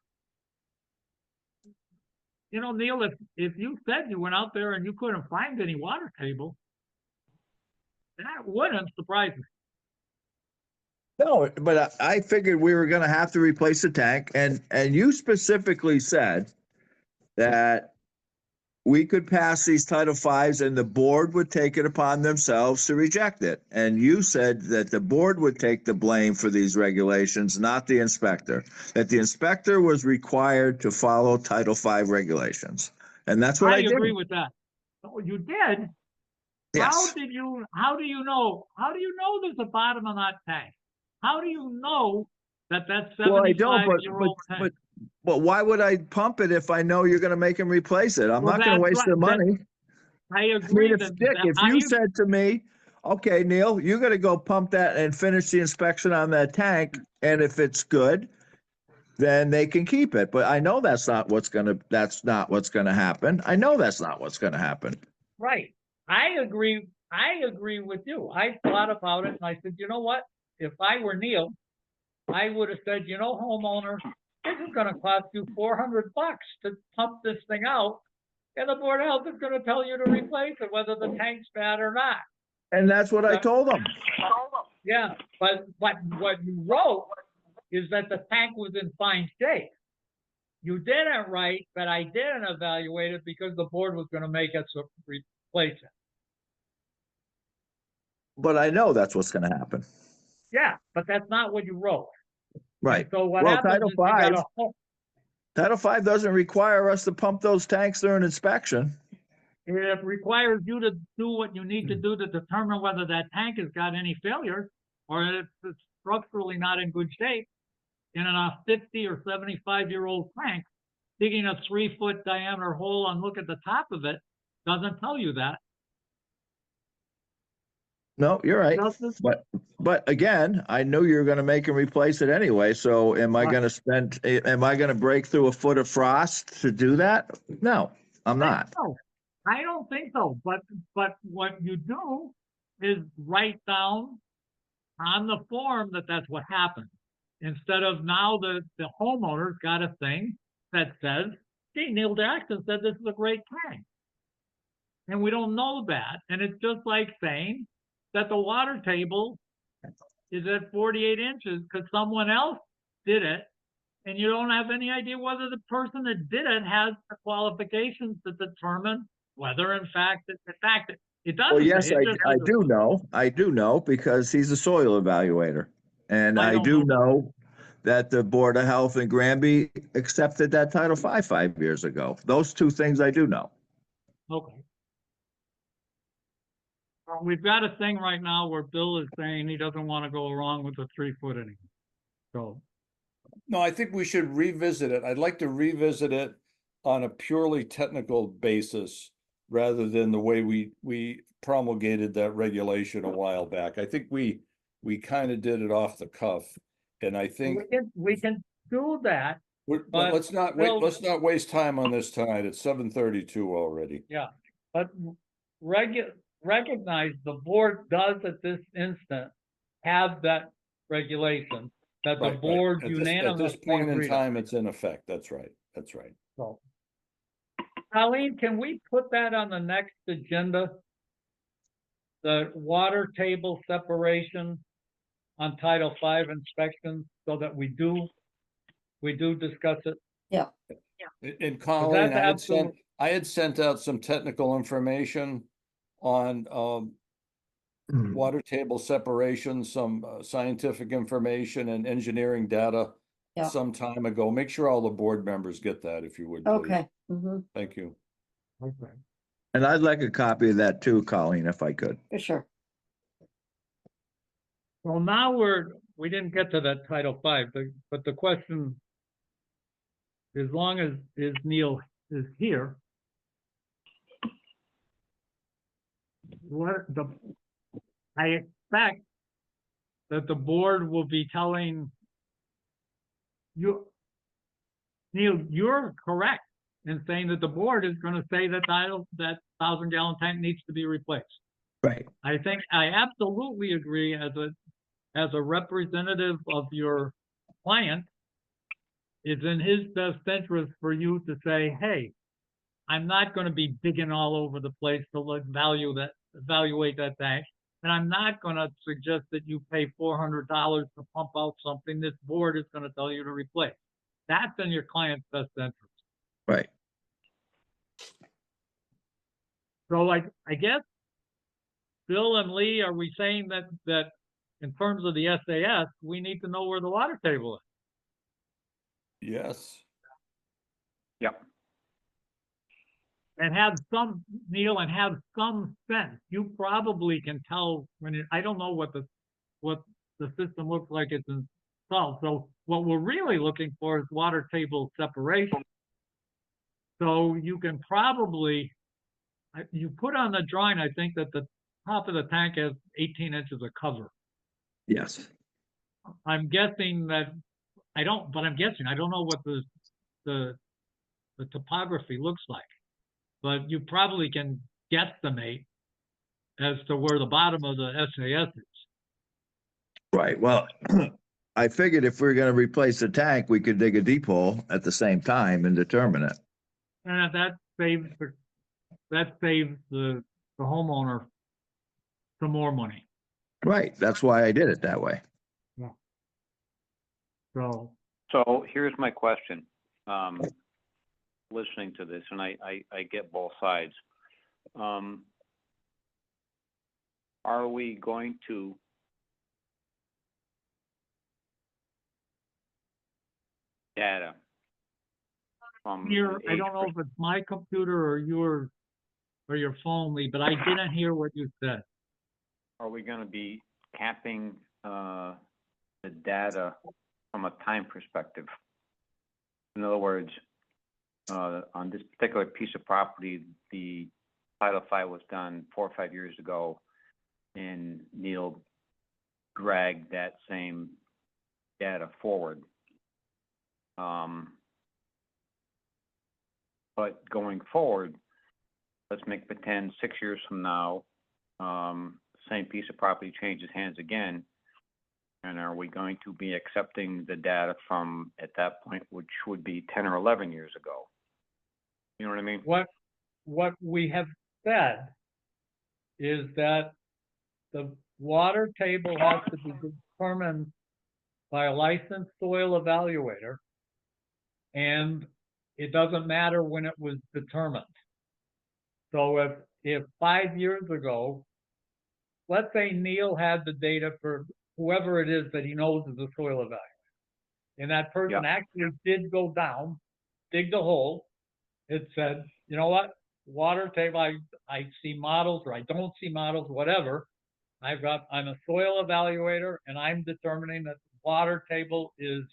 You know, Neil, if you said you went out there and you couldn't find any water table, that wouldn't surprise me. No, but I figured we were gonna have to replace the tank, and you specifically said that we could pass these Title Fives and the board would take it upon themselves to reject it. And you said that the board would take the blame for these regulations, not the inspector. That the inspector was required to follow Title V regulations. And that's what I did. agree with that. Oh, you did? Yes. How do you know there's a bottom on that tank? How do you know that that's Well, I don't, 75-year-old tank? but why would I pump it if I know you're gonna make him replace it? I'm Well, not gonna that's waste right. the money. I I agree mean, that, Dick, if you said to me, okay, Neil, you gotta go pump that and finish the inspection on that tank, and if it's good, then they can keep it. But I know that's not what's gonna happen. I know that's not what's gonna happen. right. I agree with you. I thought about it and I said, you know what? If I were Neil, I would have said, you know, homeowner, this is gonna cost you $400 to pump this thing out. And the Board of Health is gonna tell you to replace it, whether the tank's bad or not. And that's what I told them. Yeah, but what you wrote is that the tank was in fine shape. You didn't write that I didn't evaluate it because the board was gonna make us replace it. But I know that's what's gonna happen. Yeah, but that's not what you wrote. Right. So what Well, happens Title is you got V, Title V doesn't require us to pump those tanks during inspection. it requires you to do what you need to do to determine whether that tank has got any failure or if it's structurally not in good shape. In a 50 or 75-year-old tank, digging a 3-foot diameter hole and look at the top of it doesn't tell you that. No, you're right. Doesn't- But again, I knew you were gonna make him replace it anyway, so am I gonna break through a foot of frost to do that? No, I'm not. No, I don't think so. But what you do is write down on the form that that's what happened. Instead of now the homeowner's got a thing that says, gee, Neil Jackson said this is a great tank. And we don't know that. And it's just like saying that the water table is at 48 inches because someone else did it. And you don't have any idea whether the person that did it has the qualifications to determine whether, in fact, it doesn't. Well, yes, say, it just I has a- do know. I do know because he's a soil evaluator. And I I don't do know. know that the Board of Health in Granby accepted that Title V 5 years ago. Those two things I do know. Okay. Well, we've got a thing right now where Bill is saying he doesn't want to go along with the 3-foot anymore. So, No, I think we should revisit it. I'd like to revisit it on a purely technical basis rather than the way we promulgated that regulation a while back. I think we kind of did it off the cuff. And I think we can do that. but but let's not Bill- let's not waste time on this tonight. It's 7:32 already. Yeah, but recognize the board does at this instant have that regulation that the Right, right. board At unanimously this point in agreed on. time, it's in effect. That's right. That's right. So, Colleen, can we put that on the next agenda? The water table separation on Title V inspections so that we do discuss it? And Colleen, absolute- I had sent out some technical information on water table separation, some scientific information and engineering data Yeah. some time ago. Make sure all the board members get that if you would, please. Okay. Thank you. Okay. And I'd like a copy of that too, Colleen, if I could. For sure. Well, now we didn't get to that Title V, but the question, as long as Neil is here, I expect that the board will be telling you, Neil, you're correct in saying that the board is going to say that that 1,000-gallon tank needs to be replaced. Right. I think I absolutely agree as a representative of your client, it's in his best interest for you to say, hey, I'm not going to be digging all over the place to evaluate that tank. And I'm not going to suggest that you pay $400 to pump out something this board is going to tell you to replace. That's in your client's best interest. Right. So I guess, Bill and Lee, are we saying that in terms of the SAS, we need to know where the water table is? Yes. Yep. And have some, Neil, and have some sense. You probably can tell I don't know what the system looks like it's installed. So what we're really looking for is water table separation. So you can probably, you put on the drawing, I think that the top of the tank has 18 inches of cover. Yes. I'm guessing that, I don't know what the topography looks like. But you probably can guesstimate as to where the bottom of the SAS is. Right. Well, I figured if we are going to replace the tank, we could dig a deep hole at the same time and determine it. And that saves the homeowner some more money. Right. That's why I did it that way. Yeah. So here's my question. Listening to this, and I get both sides. Are we going to data from here, an I age don't know if it's my computer or your phone, Lee, but I didn't hear what you said. Are we going to be capping the data from a time perspective? In other words, on this particular piece of property, the Title V was done 4 or 5 years ago, and Neil dragged that same data forward. But going forward, let's make pretend 6 years from now, same piece of property changes hands again. And are we going to be accepting the data from at that point, which would be 10 or 11 years ago? You know what I mean? What we have said is that the water table has to be determined by a licensed soil evaluator, and it doesn't matter when it was determined. So if 5 years ago, let's say Neil had the data for whoever it is that he knows is a soil evaluator, and that person actually did go down, dig the hole. It said, you know what, water table, I see models or I don't see models, whatever. I'm a soil evaluator, and I'm determining that the water table is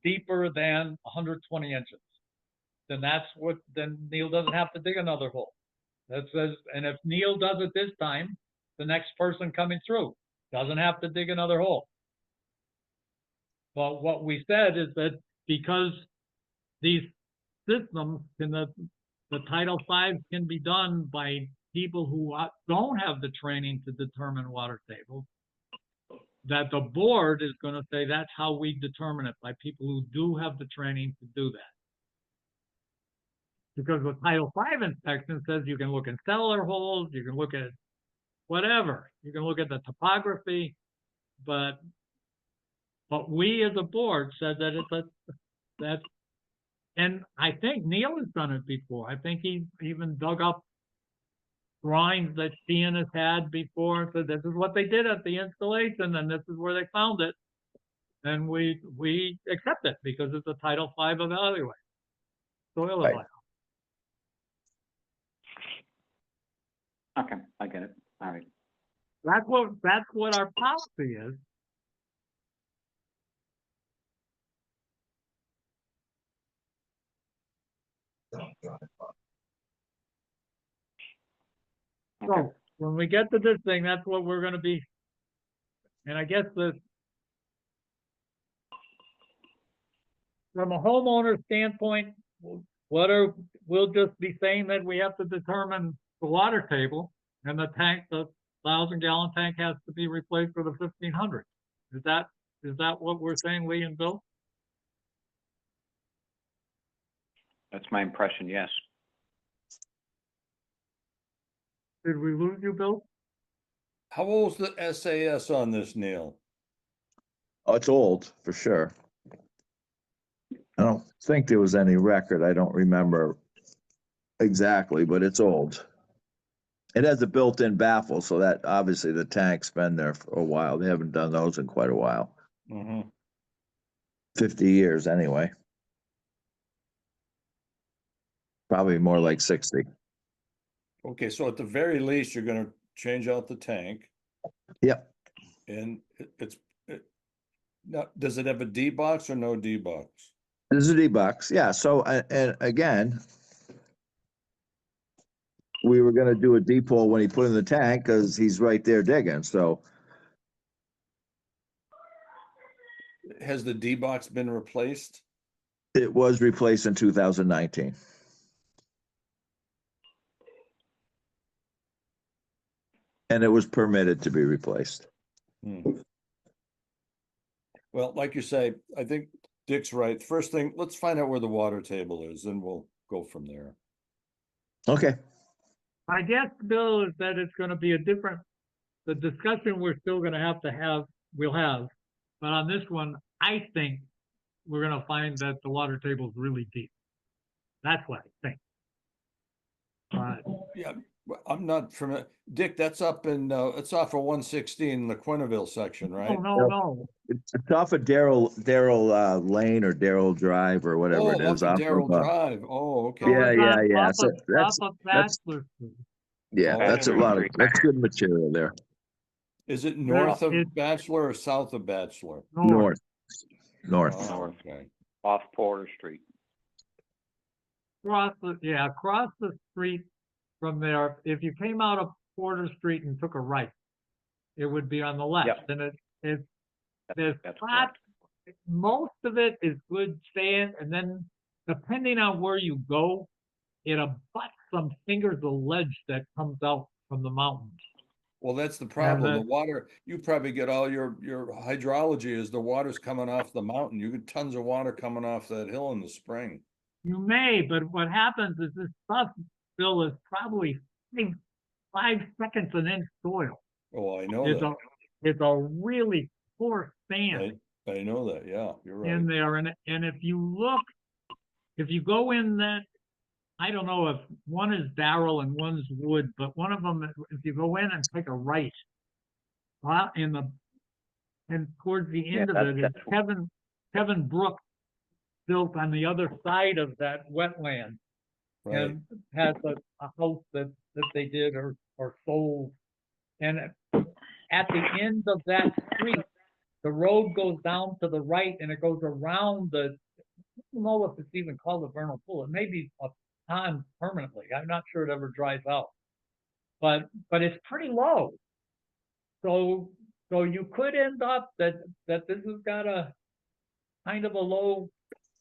deeper than 120 inches. Then Neil doesn't have to dig another hole. That says, and if Neil does it this time, the next person coming through doesn't have to dig another hole. But what we said is that because these systems the Title V can be done by people who don't have the training to determine water tables, that the board is going to say that's how we determine it, by people who do have the training to do that. Because the Title V inspection says you can look in cellar holes, you can look at whatever, you can look at the topography, but we as a board said that and I think Neil has done it before. I think he even dug up drawings that Sheehan has had before, so this is what they did at the installation, and this is where they found it. And we accept it because it's a Title V evaluation, soil Right. evaluation. Okay, I get it. All right. That's what our policy is. Okay. So when we get to this thing, that's what we're gonna be. And I guess from a homeowner standpoint, we'll just be saying that we have to determine the water table and the tank, the 1,000-gallon tank has to be replaced with a 1,500. Is that what we're saying, Lee and Bill? That's my impression, yes. Did we lose you, Bill? How old's the SAS on this, Neil? Oh, it's old for sure. I don't think there was any record. I don't remember exactly, but it's old. It has a built-in baffle, so that obviously the tank's been there for a while. They haven't done those in quite a while. Mm-hmm. 50 years anyway. Probably more like 60. Okay, so at the very least, you're gonna change out the tank, Yep. and now, does it have a D box or no D box? This is a D-box. Yeah. So, and again, we were going to do a deep hole when he put in the tank because he's right there digging. So Has the D box been replaced? it was replaced in 2019. And it was permitted to be replaced. Hmm. Well, like you say, I think Dick's right. First thing, let's find out where the water table is, and we'll go from there. Okay. I guess, Bill, is that it's gonna be the discussion we're still gonna have, we'll have. But on this one, I think we're gonna find that the water table's really deep. That's what I think. But Yeah, I'm not from Dick. That's up in it's off of 116, the Quinneville section, right? no. It's off of Darrell Lane or Darrell Drive or whatever it is. Off of Off Darrell of, Drive. Oh, okay. Yeah, it's yeah, yeah. Off So off of that's Bachelor Street. yeah, Oh, that's a lot of that's good material there. Is it north of it's Bachelor or south of Bachelor? north. North. Oh, okay. Off Porter Street. Across the street from there. If you came out of Porter Street and took a right, it would be on the left. Yep. And there's That's spots. correct. Most of it is good sand, and then depending on where you go, it abuts some fingers of ledge that comes out from the mountains. Well, that's the problem. The that- water, you probably get all your hydrology is the water's coming off the mountain. You get tons of water coming off that hill in the spring. You may, but what happens is this stuff, Bill, is probably 5 seconds an inch soil. Oh, I know It's that. it's a really coarse sand I know that. Yeah, you're right. in there, and if you go in that, I don't know if one is Darrell and one's Wood, but one of them, if you go in and take a right, and towards the end of it is Kevin Brooks built on the other side of that wetland Right. and has a house that they did or sold. And at the end of that street, the road goes down to the right and it goes around I don't know if it's even called a vernal pool. It may be a pond permanently. I'm not sure it ever dries out. But it's pretty low. So you could end up that this has got a kind of a low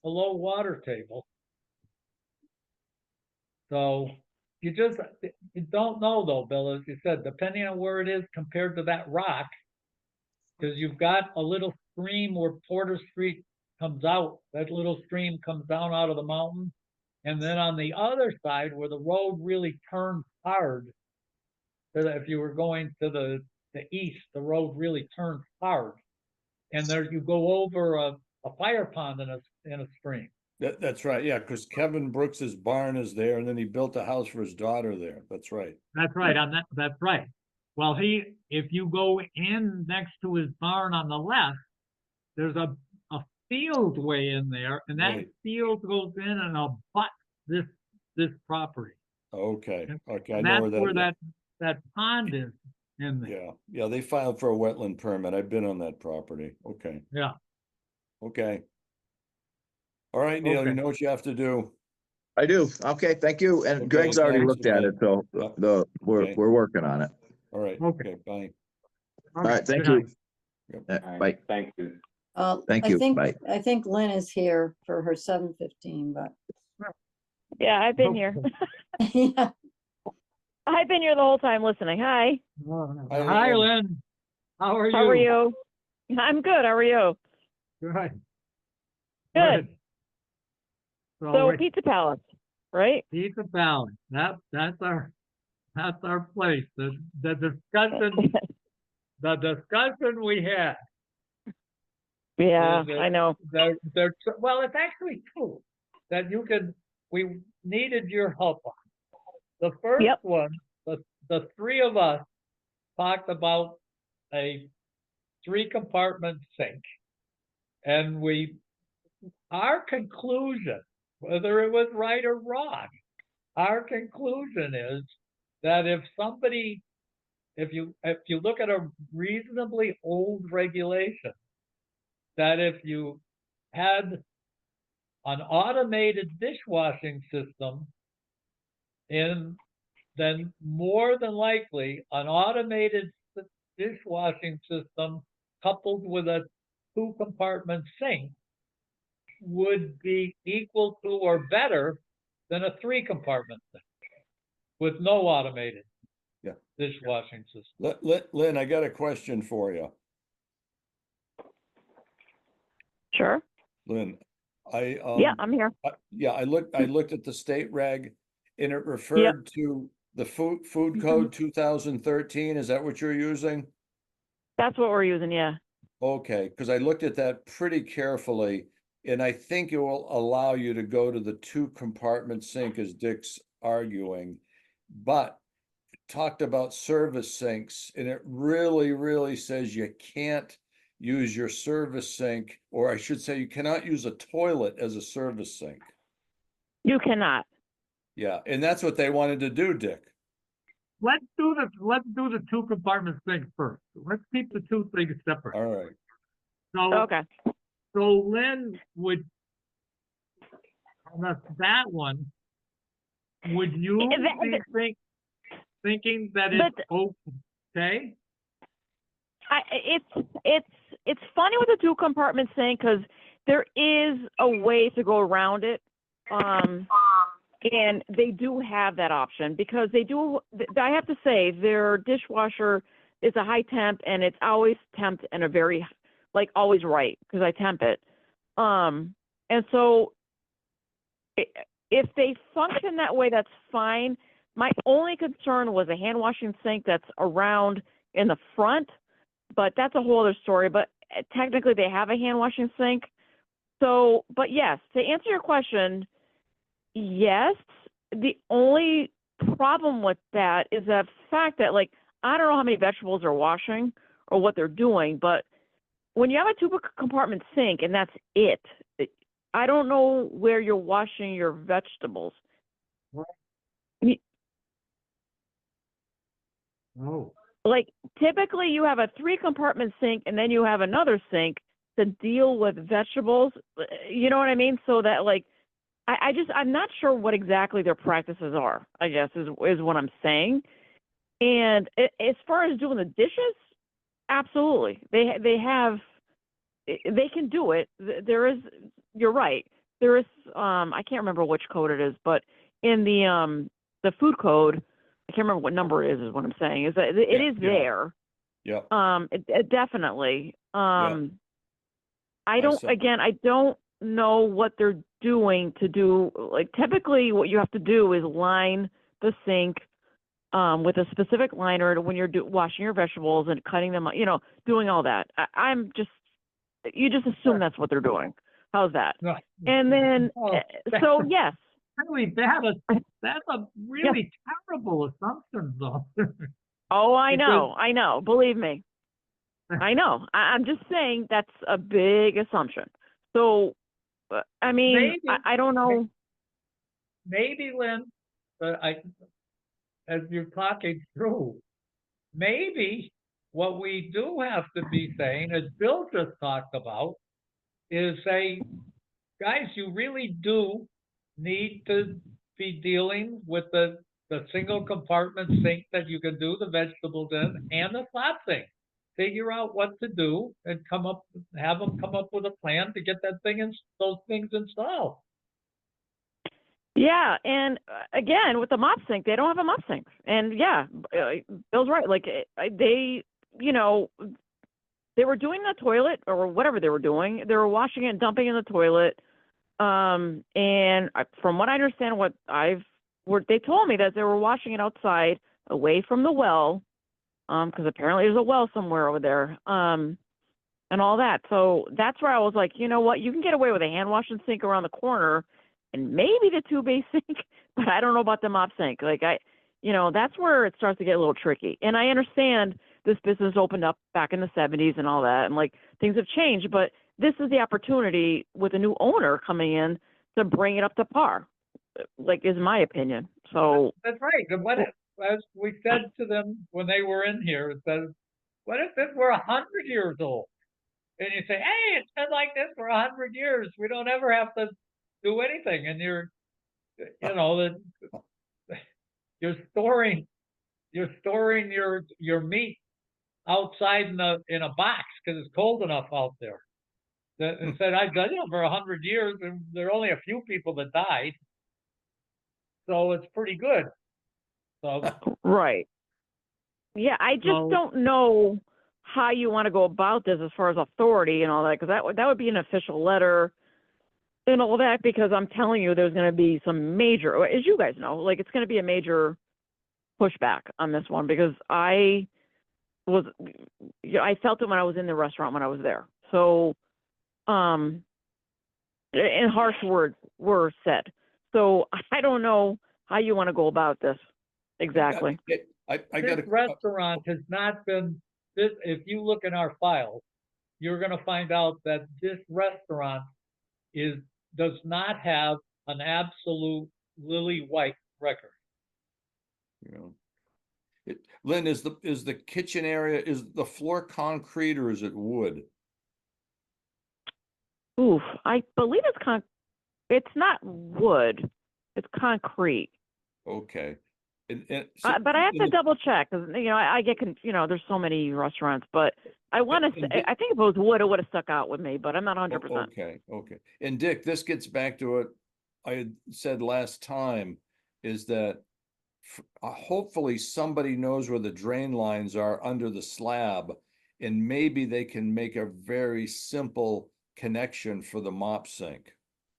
water table. So you don't know though, Bill, as you said, depending on where it is compared to that rock, because you've got a little stream where Porter Street comes out. That little stream comes down out of the mountain. And then on the other side where the road really turns hard, so that if you were going to the east, the road really turns hard. And there you go over a fire pond in a stream. That's right, yeah, because Kevin Brooks's barn is there, and then he built a house for his daughter there. That's right. That's right, that's right. Well, if you go in next to his barn on the left, there's a field way in there, and that Right. field goes in and abuts this property. Okay, And okay, I And know that's where where that, that pond is in there. yeah, they filed for a wetland permit. I've been on that property. Okay, Yeah, okay. All right, Neil, you okay. know what you have to do. I do. Okay, thank you. And Okay, Greg's already thanks, looked at okay. it, so Yep. we're Okay. working on it. All right, Okay. okay, bye. All right, thank Good you. night. Yeah, All right, bye. thank you. Thank I you. think, Bye. I think Lynn is here for her 7:15, but. Yeah, I've been here. Yeah. I've been here the whole time listening. Hi. Hi, Lynn. How are you? How are you? I'm good. How are you? Good. Good. So, So wait, Pizza Palace, right? Pizza Valley, that's our place. The discussion we had. Yeah, is that I know. well, it's actually true that we needed your help on. The first Yep. one, the three of us talked about a 3-compartment sink. And our conclusion, whether it was right or wrong, our conclusion is that if you look at a reasonably old regulation, that if you had an automated dishwashing system then more than likely an automated dishwashing system coupled with a 2-compartment sink would be equal to or better than a 3-compartment sink with no automated dishwashing system. Lynn, I got a question for you. Sure. Lynn, Yeah, I'm here. I looked at the state reg and it referred to the food code 2013. Is that what you're using? That's what we're using. Yeah. Okay, because I looked at that pretty carefully and I think it will allow you to go to the 2-compartment sink as Dick's arguing, but it talked about service sinks and it really says you can't use your service sink, or I should say you cannot use a toilet as a service sink. You cannot. Yeah, and that's what they wanted to do, Dick. Let's do the 2-compartment sink first. Let's keep the two things separate. All right. Okay. So Lynn would, on that one, would you be thinking that it's okay? It's funny with the 2-compartment sink because there is a way to go around it. And they do have that option because I have to say, their dishwasher is a high temp and it's always temped and always right because I temp it. And so if they function that way, that's fine. My only concern was a hand washing sink that's around in the front, but that's a whole other story. But technically they have a hand washing sink. So, but yes, to answer your question, yes, the only problem with that is the fact that, I don't know how many vegetables they're washing or what they're doing, but when you have a 2-compartment sink and that's it, I don't know where you're washing your vegetables. Oh. Typically you have a 3-compartment sink and then you have another sink to deal with vegetables. You know what I mean? So that I'm not sure what exactly their practices are, I guess, is what I'm saying. And as far as doing the dishes, absolutely. They can do it. You're right. There is, I can't remember which code it is, but in the food code, I can't remember what number it is what I'm saying, is that it is there. Yeah. It definitely. I don't know what they're doing to do, typically what you have to do is line the sink with a specific liner when you're washing your vegetables and cutting them, doing all that. You just assume that's what they're doing. How's that? No. And then, Oh, so yes, Really, that's a really terrible assumption, though. oh, I Because- know, believe me. I know. I'm just saying that's a big assumption. So, I mean, Maybe. I don't know. Maybe, Lynn, as you're talking through, maybe what we do have to be saying, as Bill just talked about, is say, guys, you really do need to be dealing with the single compartment sink that you can do the vegetables in and the slop sink. Figure out what to do and have them come up with a plan to get those things installed. Yeah, and again, with the mop sink, they don't have a mop sink. And yeah, Bill's right. Like they, you know, they were doing the toilet or whatever they were doing. They were washing it and dumping in the toilet. And from what I understand, they told me that they were washing it outside, away from the well, because apparently there's a well somewhere over there, and all that. So that's where I was like, you know what, you can get away with a hand washing sink around the corner, and maybe the two-base sink, but I don't know about the mop sink. Like that's where it starts to get a little tricky. And I understand this business opened up back in the 70s and all that, and like things have changed, but this is the opportunity with a new owner coming in to bring it up to par, like is my opinion. So That's right. And as we said to them when they were in here, it says, what if this were 100 years old? And you say, hey, it's been like this for 100 years. We don't ever have to do anything. And you're storing your meat outside in a box because it's cold enough out there. And said, I've done it for 100 years, and there are only a few people that died, so it's pretty good. So right, yeah, I just So- don't know how you want to go about this as far as authority and all that, because that would be an official letter and all that. Because I'm telling you, there's going to be some major, as you guys know, like it's going to be a major pushback on this one, because I felt it when I was in the restaurant when I was there. So, and harsh words were said. So I don't know how you want to go about this exactly. I got this a, restaurant has not been this. If you look in our files, you're going to find out that this restaurant does not have an absolute lily white record. Lynn, is the kitchen area, is the floor concrete or is it wood? Oof, I believe it's not wood, it's concrete. Okay. But I have to double check, because I get there's so many restaurants, but I want to say, I think if it was wood, it would have stuck out with me, but I'm not 100%. Okay. And Dick, this gets back to what I had said last time, is that hopefully somebody knows where the drain lines are under the slab, and maybe they can make a very simple connection for the mop sink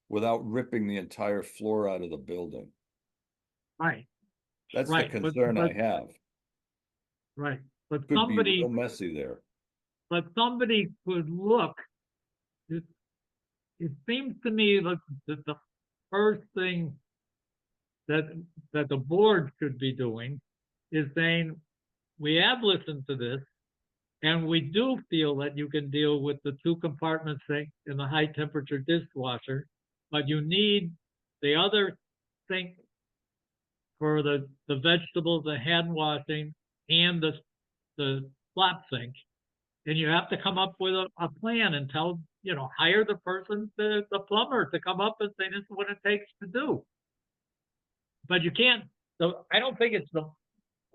without ripping the entire floor out of the building. Right. That's Right, the but- concern I have. Right. But Could be somebody real messy there. could look. It seems to me that the first thing that the board should be doing is saying, we have listened to this, and we do feel that you can deal with the two compartment sink and the high temperature dishwasher, but you need the other sink for the vegetables, the hand washing, and the slop sink. And you have to come up with a plan and hire the person, the plumber, to come up and say, this is what it takes to do. But you can't, I don't think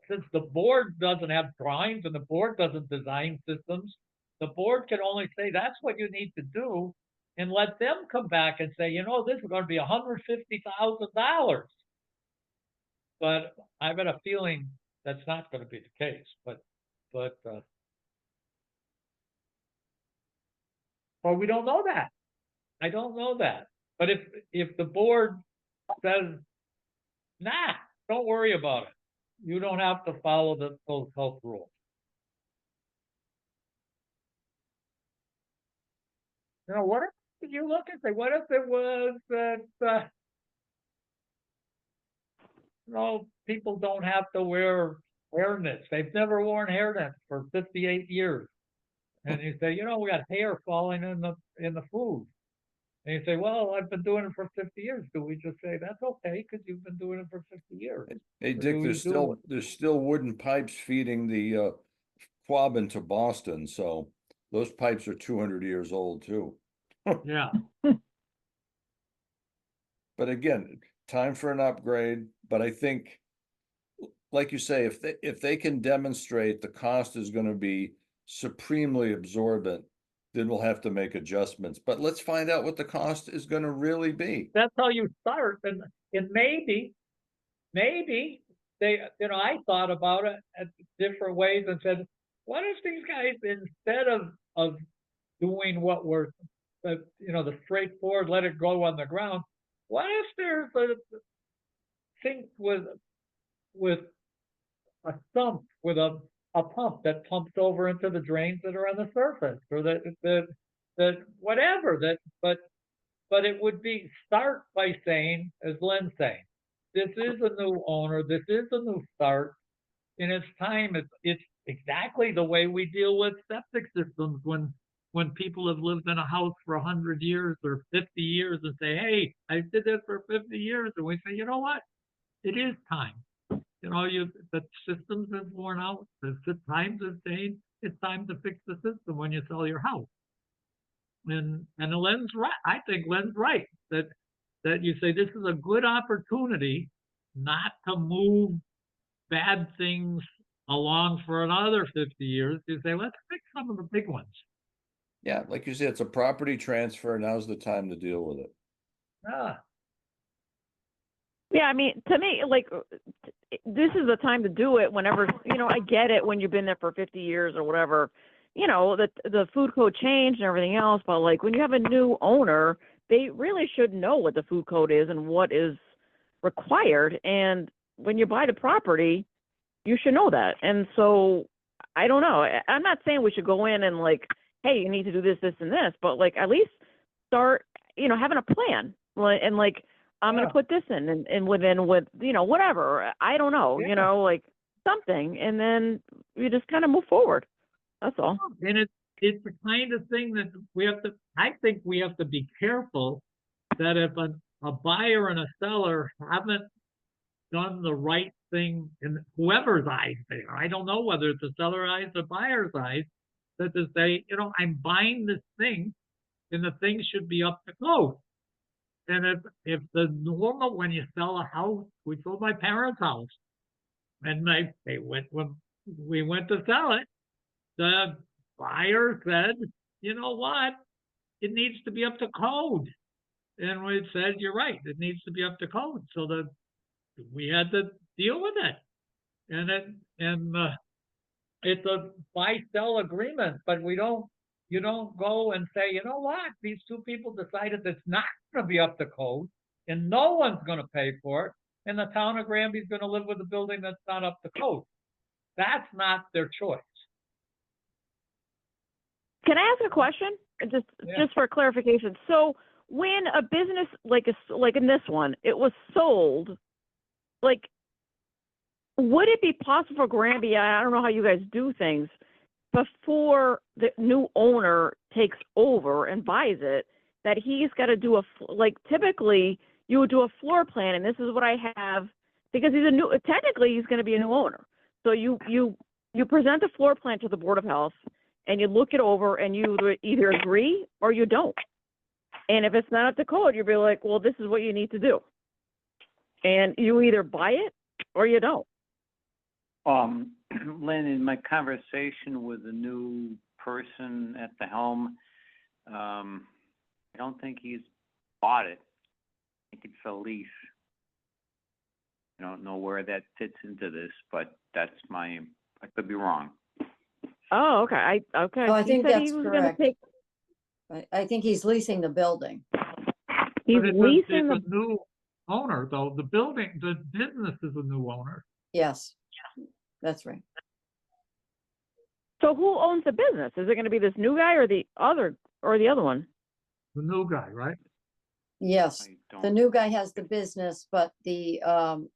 since the board doesn't have drawings and the board doesn't design systems, the board can only say, that's what you need to do, and let them come back and say, this is going to be $150,000. But I've got a feeling that's not going to be the case, but we don't know that. I don't know that. But if the board says, nah, don't worry about it, you don't have to follow those health rules. What you look and say, what if it was that, people don't have to wear hairnets. They've never worn hairnets for 58 years. And you say, we got hair falling in the food. And you say, well, I've been doing it for 50 years. Do we just say that's okay because you've been doing it for 50 years? Hey, Or Dick, do we do it? there's still wooden pipes feeding the Quab into Boston, so those pipes are 200 years old too. Yeah, But again, time for an upgrade, but I think, like you say, if they can demonstrate the cost is gonna be supremely absorbent, then we'll have to make adjustments, but let's find out what the cost is gonna really be. that's how you start. And maybe they, I thought about it at different ways and said, what if these guys, instead of doing what we're, the straightforward, let it go on the ground, what if there's a sink with a sump with a pump that pumps over into the drains that are on the surface, or that whatever that, but it would be start by saying, as Lynn's saying, this is a new owner, this is a new start, and it's time. It's exactly the way we deal with septic systems when people have lived in a house for 100 years or 50 years and say, hey, I did this for 50 years, and we say, you know what, it is time. The systems have worn out, the times have changed, it's time to fix the system when you sell your house. And Len's right. I think Len's right that you say this is a good opportunity not to move bad things along for another 50 years. You say, let's fix some of the big ones. Yeah, like you said, it's a property transfer. Now's the time to deal with it. Yeah. Yeah, I mean, to me, like, this is the time to do it whenever, I get it when you've been there for 50 years or whatever, the food code changed and everything else, but like when you have a new owner, they really should know what the food code is and what is required. And when you buy the property, you should know that. And so I don't know. I'm not saying we should go in and like, hey, you need to do this, this, and this, but like at least start, having a plan. And like, I'm going to put this in and within with, whatever. I don't know, like something. And then you just kind of move forward. That's all. And it's the kind of thing that I think we have to be careful that if a buyer and a seller haven't done the right thing in whoever's eyes they are, I don't know whether it's the seller's eyes or buyer's eyes, that to say, I'm buying this thing and the thing should be up to code. And if the normal, when you sell a house, we sold my parents' house, and when we went to sell it, the buyer said, you know what, it needs to be up to code. And we said, you're right, it needs to be up to code. So that we had to deal with it. And it's a buy-sell agreement, but you don't go and say, you know what, these two people decided it's not going to be up to code and no one's going to pay for it. And the town of Granby is going to live with a building that's not up to code. That's not their choice. Can I ask a question? Just for clarification. So when a business like in this one, it was sold, like, would it be possible for Granby, I don't know how you guys do things, before the new owner takes over and buys it, that he's got to do typically you would do a floor plan, and this is what I have, because technically he's going to be a new owner. So you present a floor plan to the Board of Health, and you look it over, and you either agree or you don't. And if it's not up to code, you'll be like, well, this is what you need to do. And you either buy it or you don't. Lynn, in my conversation with the new person at the helm, I don't think he's bought it. I think it's a lease. I don't know where that fits into this, but I could be wrong. Oh, okay. Okay. No, I He think said that's he was correct. take. I think he's leasing the building. He's But leasing it's a new owner, though. The business is a new owner. Yes, that's right. So who owns the business? Is it going to be this new guy or the other one? The new guy, right? Yes, I the don't, new guy has the business, but the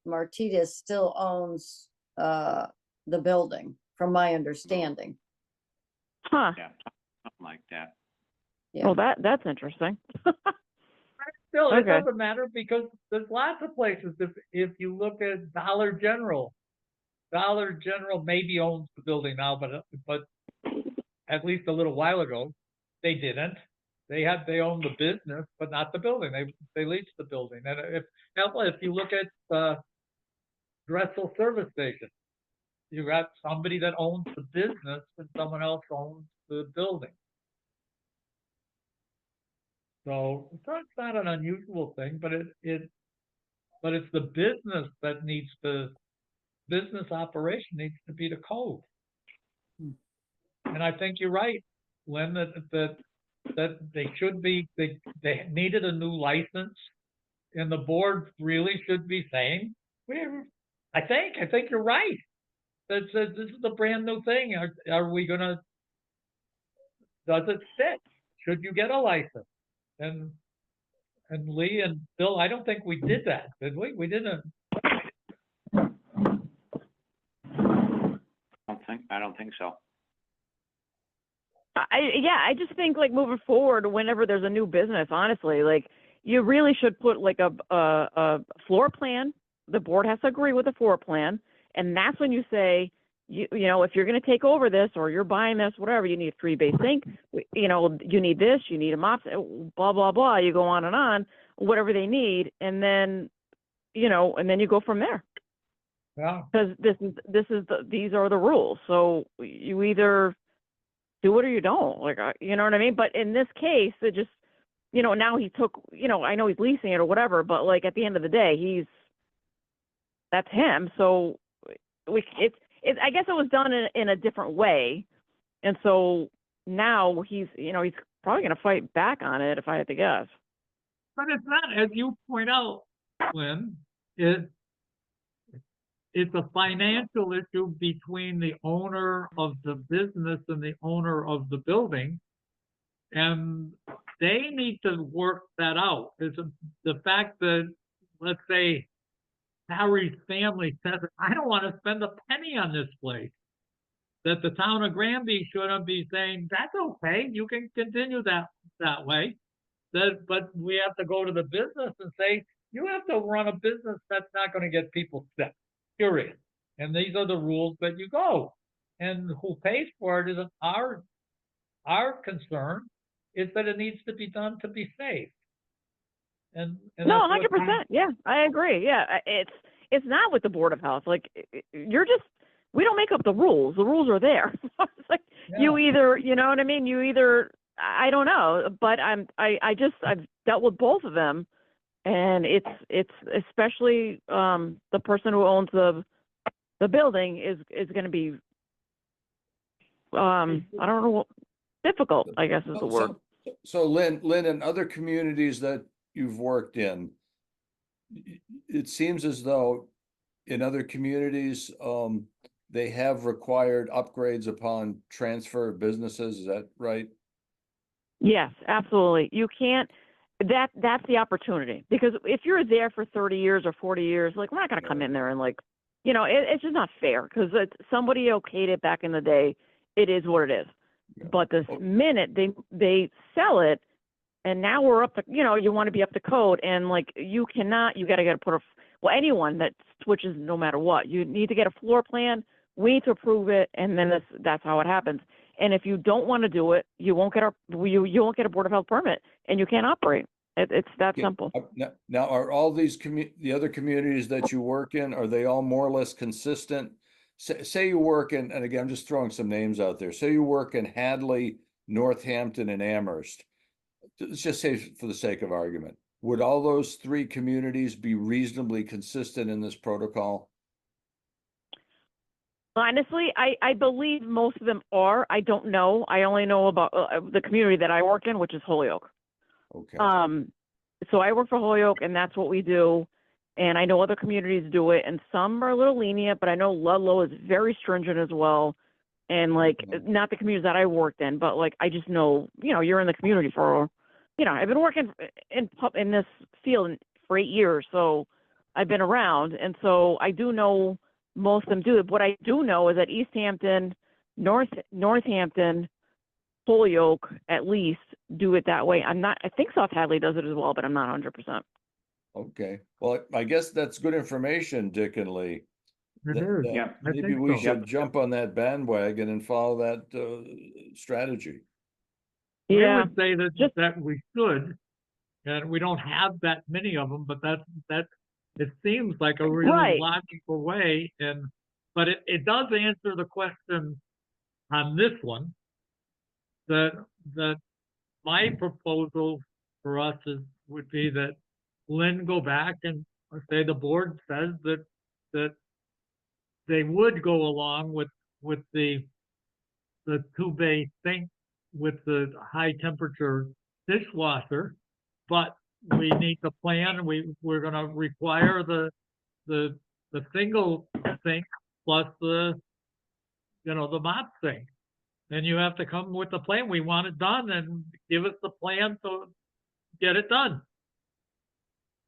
Martinez still owns the building, from my understanding. Huh. yeah, something like that. Yeah. Well, that's interesting. Still, it Okay. doesn't matter because there's lots of places. If you look at Dollar General maybe owns the building now, but at least a little while ago, they didn't. They own the business, but not the building. They leased the building. And if you look at Dressel Service Station, you got somebody that owns the business and someone else owns the building. So it's not an unusual thing, but it's the business that needs business operation needs to be the code. And I think you're right, Lynn, that they should be, they needed a new license, and the board really should be saying, I think you're right. This is a brand new thing. Are we gonna, does it fit? Should you get a license? And Lee and Bill, I don't think we did that, did we? We didn't. I don't think so. I just think like moving forward, whenever there's a new business, honestly, like you really should put like a floor plan. The board has to agree with the floor plan, and that's when you say, you know, if you're going to take over this or you're buying this, whatever, you need a 3-bay sink, you know, you need this, you need a mop, blah blah blah. You go on, whatever they need, and then, you know, and then you go from there. Yeah. Because these are the rules. So you either do it or you don't. Like, you know what I mean? But in this case, it just, you know, now he took, you know, I know he's leasing it or whatever, but like at the end of the day, that's him. So I guess it was done in a different way. And so now he's probably going to fight back on it if I had to guess. But it's not, as you point out, Lynn, it's a financial issue between the owner of the business and the owner of the building. And they need to work that out. It's the fact that, let's say, Harry's family says, I don't want to spend a penny on this place. That the town of Granby shouldn't be saying, that's okay, you can continue that way. But we have to go to the business and say, you have to run a business that's not going to get people sick, period. And these are the rules that you go. And who pays for it isn't our concern. Is that it needs to be done to be safe. And No, that's what 100%. Yeah, I agree. Yeah, it's not with the Board of Health. Like we don't make up the rules. The rules are there. It's like you either, you know what I mean? You either, I don't know, but I've dealt with both of them, and it's especially the person who owns the building is going to be I don't know, difficult, I guess is the word. So Lynn, in other communities that you've worked in, it seems as though in other communities, they have required upgrades upon transfer of businesses. Is that right? Yes, absolutely. You can't, that's the opportunity, because if you're there for 30 years or 40 years, like we're not going to come in there and like, you know, it's just not fair, because somebody okayed it back in the day. It is what it is. Yeah. But the minute they sell it, and now we're up to, you know, you want to be up to code, and like you got to put anyone that switches, no matter what, you need to get a floor plan. We need to approve it, and then that's how it happens. And if you don't want to do it, you won't get you won't get a Board of Health permit, and you can't operate. It's that simple. Now, are all these the other communities that you work in, are they all more or less consistent? Say you work in, and again, I'm just throwing some names out there. Say you work in Hadley, Northampton, and Amherst. Let's just say, for the sake of argument, would all those 3 communities be reasonably consistent in this protocol? Honestly, I believe most of them are. I don't know. I only know about the community that I work in, which is Holyoke. Okay. So I work for Holyoke, and that's what we do. And I know other communities do it, and some are a little lenient, but I know Ludlow is very stringent as well. And like, not the communities that I worked in, but like, I just know, you know, you're in the community for I've been working in this field for 8 years, so I've been around, and so I do know most of them do it. What I do know is that East Hampton, Northampton, Holyoke, at least, do it that way. I think South Hadley does it as well, but I'm not 100%. Okay, well, I guess that's good information, Dick and Lee. It That- is. that Yeah. I Maybe think we so. should jump on that bandwagon and follow that strategy. I Yeah, would say that, just- that we should, and we don't have that many of them, but it seems like a really Right. logical way, but it does answer the question on this one, that my proposal for us would be that Lynn go back and say the board says that they would go along with the two-bay sink with the high temperature dishwasher, but we need to plan, we're gonna require the single sink plus the mop sink. And you have to come with the plan. We want it done and give us the plan to get it done.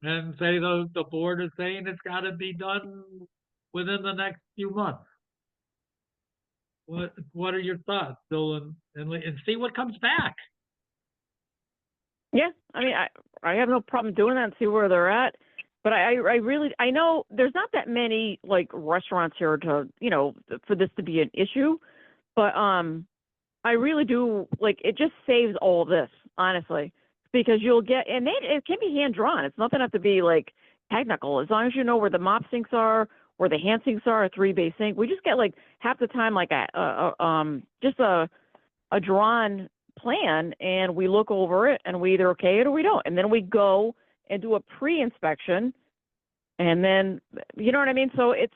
And say the board is saying it's gotta be done within the next few months. What are your thoughts, Bill, and see what comes back? Yeah, I mean, I have no problem doing that and see where they're at. But I really, I know there's not that many like restaurants here to, for this to be an issue. But I really do like it. Just saves all this, honestly, because you'll get and it can be hand drawn. It's nothing have to be like technical as long as you know where the mop sinks are, where the hand sinks are, a 3-bay sink. We just get like half the time like just a drawn plan, and we look over it and we either okay it or we don't, and then we go and do a pre-inspection, and then you know what I mean. So it's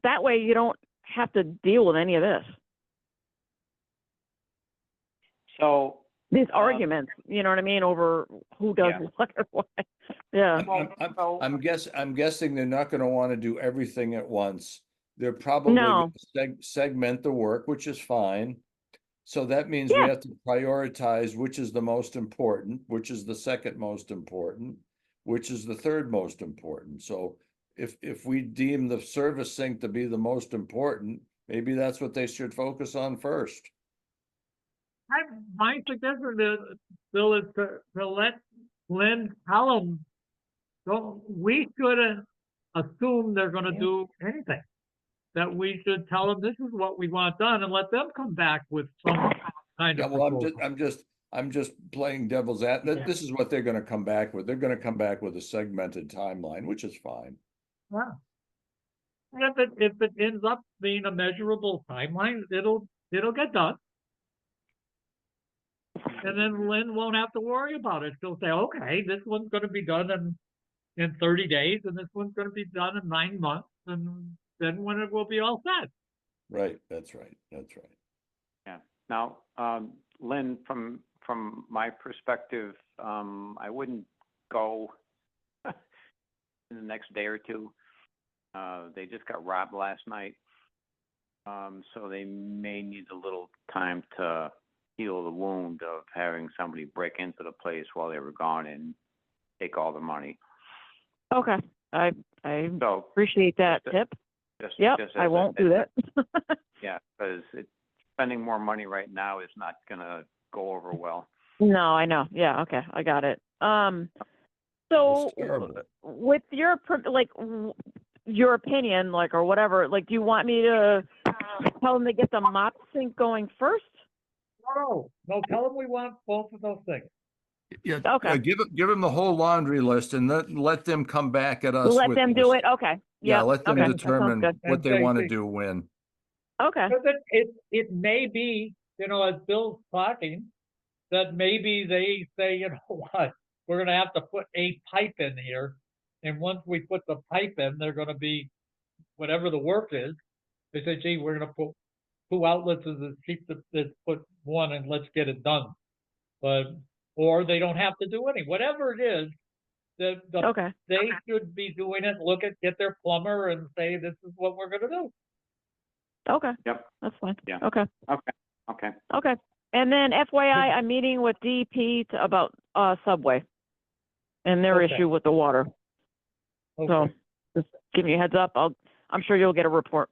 that way you don't have to deal with any of this. So, These arguments, you know what I mean, over who does Yeah. what or what. Yeah. I'm guessing they're not gonna wanna do everything at once. They're probably No. gonna segment the work, which is fine. So that means we Yeah. have to prioritize which is the most important, which is the second most important, which is the third most important. So if we deem the service sink to be the most important, maybe that's what they should focus on first. My suggestion is, Bill, is to let Lynn tell them, we shouldn't assume they're gonna do anything. That we should tell them this is what we want done and let them come back with some kind Yeah, of well, proposal. I'm just playing devil's advocate. Yeah. This is what they're gonna come back with. They're gonna come back with a segmented timeline, which is fine. Yeah. And if it ends up being a measurable timeline, it'll get done. And then Lynn won't have to worry about it. She'll say, okay, this one's gonna be done in 30 days, and this one's gonna be done in 9 months, and then when it will be all set. Right, that's right, that's right. yeah. Now, Lynn, from my perspective, I wouldn't go in the next day or two. They just got robbed last night. So they may need a little time to heal the wound of having somebody break into the place while they were gone and take all the money. Okay. I So appreciate that Just- tip. just, Yep. just I as a- won't do that. Yeah, because spending more money right now is not gonna go over well. No, I know. Yeah. Okay. I got it. So That's terrible. with your your opinion, like, or whatever, like, do you want me to tell them to get the mop sink going first? No, tell them we want both of those things. Yeah, Okay. give them the whole laundry list and let them come back at us. Let with them this. do it. Okay. Yeah, Yeah. let them Okay. That sounds determine good. what And they say, wanna see, do when. Okay. Because it may be, as Bill's talking, that maybe they say, you know what, we're gonna have to put a pipe in here. And once we put the pipe in, they're gonna be, whatever the work is, they say, gee, we're gonna put 2 outlets is as cheap as put 1 and let's get it done. Or they don't have to do any, whatever it is, Okay. they should be doing it, get their plumber and say, this is what we're gonna do. Okay. Yep. That's fine. Yeah. Okay. Okay. Okay. And And then FYI, I'm meeting with DEP about Subway and their Okay. issue with the water. So Okay. just giving you a heads up. I'm sure you'll get a report.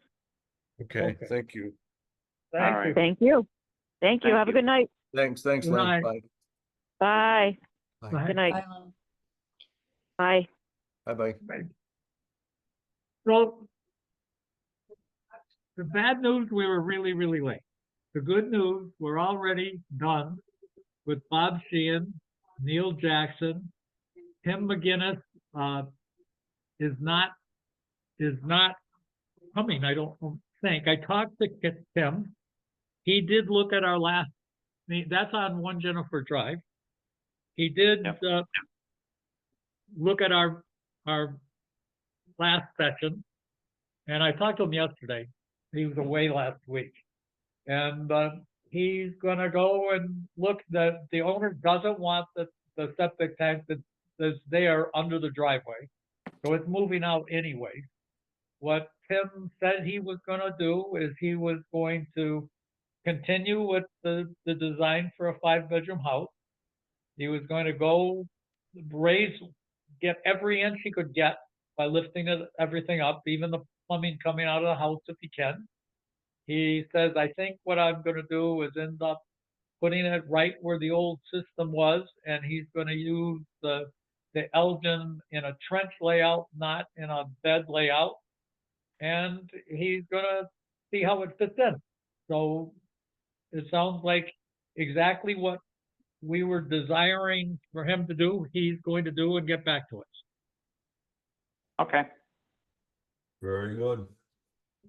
Okay, Okay. thank you. Thank All right. you. Thank you. Thank you. Thank Have a you. good night. Thanks, Good Lynn. night. Bye. Bye. Bye. Good night. Bye, Lynn. Bye. Bye-bye. So the bad news, we were really, really late. The good news, we're already done with Bob Sheehan, Neil Jackson, Tim McGinnis, is not coming, I don't think. I talked to Tim. He did look at our last, that's on One Jennifer Drive. He did, Yep. look at our last session, and I talked to him yesterday. He was away last week. And he's gonna go and look, the owner doesn't want the septic tank that's there under the driveway. So it's moving out anyway. What Tim said he was gonna do is he was going to continue with the design for a 5-bedroom house. He was going to go get every inch he could get by lifting everything up, even the plumbing coming out of the house if he can. He says, I think what I'm going to do is end up putting it right where the old system was, and he's going to use the Elgin in a trench layout, not in a bed layout, and he's going to see how it fits in. So it sounds like exactly what we were desiring for him to do, he's going to do and get back to us. Okay. Very good.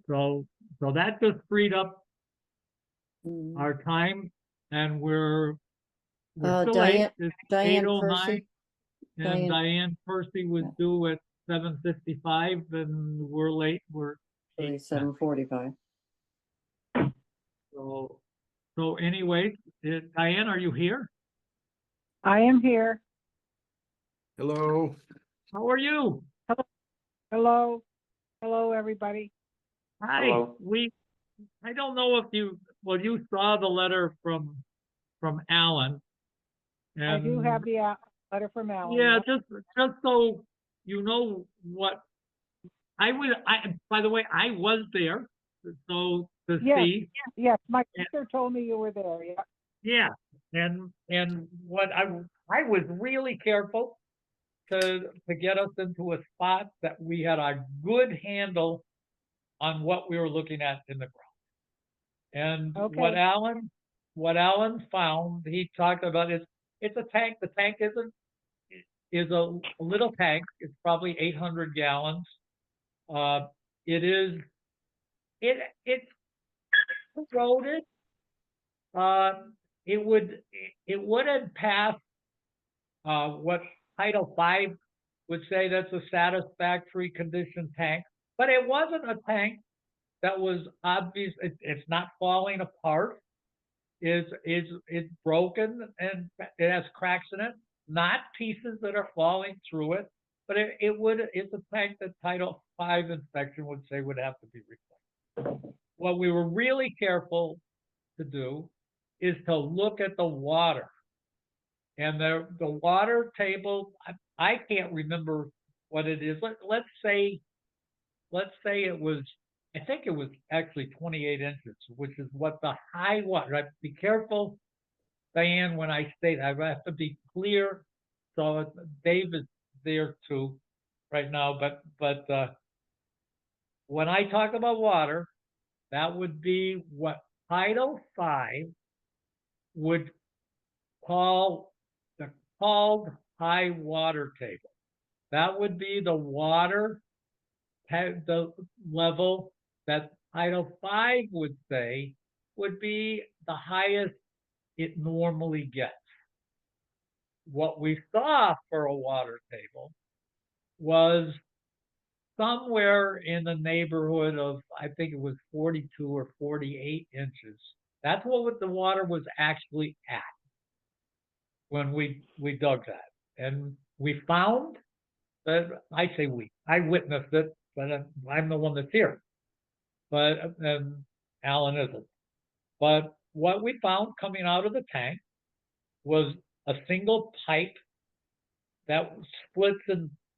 So that just freed up Mm. our time, and we're Uh, still Diane- late. It's Diane 8:09, Percy. and Diane Percy was Yeah. due at 7:55, and we're late. We're 8:10. 7:45. So anyway, Diane, are you here? I am here. Hello. How are you? Hello. Hello, everybody. Hi. Hello. I don't know if you saw the letter from Alan. I do And have the letter from Alan. yeah, yeah. just so you know what by the way, I was there, so to Yes. see. Yes, my Yeah. sister told me you were there, yeah. Yeah, and what I was really careful to get us into a spot that we had a good handle on what we were looking at in the ground. And Okay. what Alan found, he talked about it's a tank. The tank is a little tank. It's probably 800 gallons. It's corroded. It wouldn't pass what Title V would say that's a satisfactory condition tank, but it wasn't a tank that was obvious. It's not falling apart. It's broken and it has cracks in it, not pieces that are falling through it, but it's a tank that Title V inspection would say would have to be replaced. What we were really careful to do is to look at the water. And the water table, I can't remember what it is. Let's say it was, I think it was actually 28 inches, which is what the high water. Be careful, Diane, when I say that. I have to be clear. So Dave is there too right now, but when I talk about water, that would be what Title V would call the called high water table. That would be the water, the level that Title V would say would be the highest it normally gets. What we saw for a water table was somewhere in the neighborhood of, I think it was 42 or 48 inches. That's what the water was actually at when we dug that. And we found that, I witnessed it, but I'm the one that's here. But Alan isn't. But what we found coming out of the tank was a single pipe that splits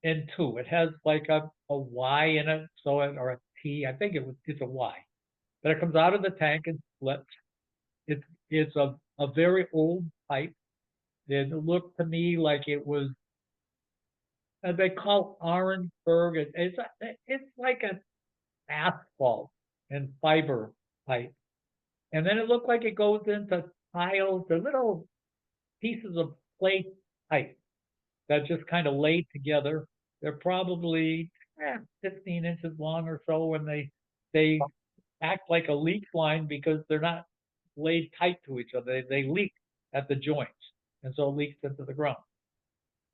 in two. It has like a Y in it, so it, or a T, I think it's a Y. But it comes out of the tank and splits. It's a very old pipe. It looked to me like it was, they call Orangeburg. It's like an asphalt and fiber pipe. And then it looked like it goes into tiles, the little pieces of plate pipe that just kind of laid together. They're probably 15 inches long or so, and they act like a leak line because they're not laid tight to each other. They leak at the joints, and so it leaks into the ground.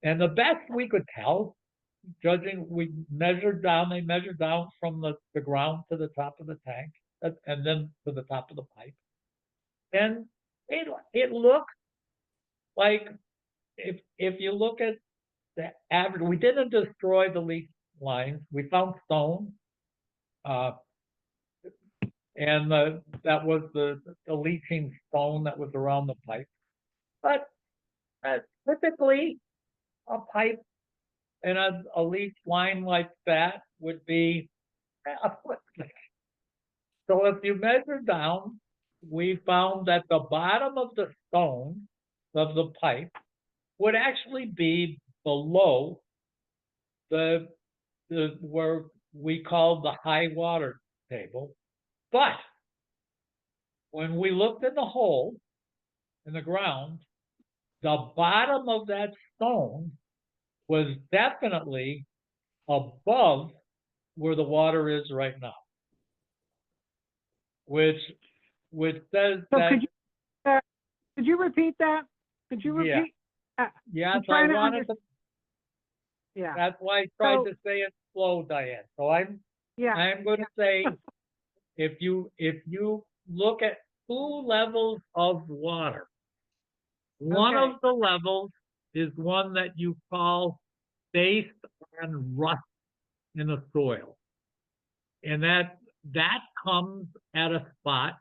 And the best we could tell, judging, they measured down from the ground to the top of the tank, and then to the top of the pipe. And it looked like, if you look at the average, we didn't destroy the leak lines. We found stone, and that was the leaching stone that was around the pipe. But typically, a pipe and a leach line like that would be a foot thick. So if you measure down, we found that the bottom of the stone of the pipe would actually be below the where we call the high water table. But when we looked in the hole in the ground, the bottom of that stone was definitely above where the water is right now, which says So that. could you repeat that? Could you Yeah. repeat? Yes, I trying to wanted to. Yeah, That's why I tried So- to say it slow, Diane. So I'm yeah, going to say, if you look at two levels of water, one Okay. of the levels is one that you call based on rust in the soil, and that comes at a spot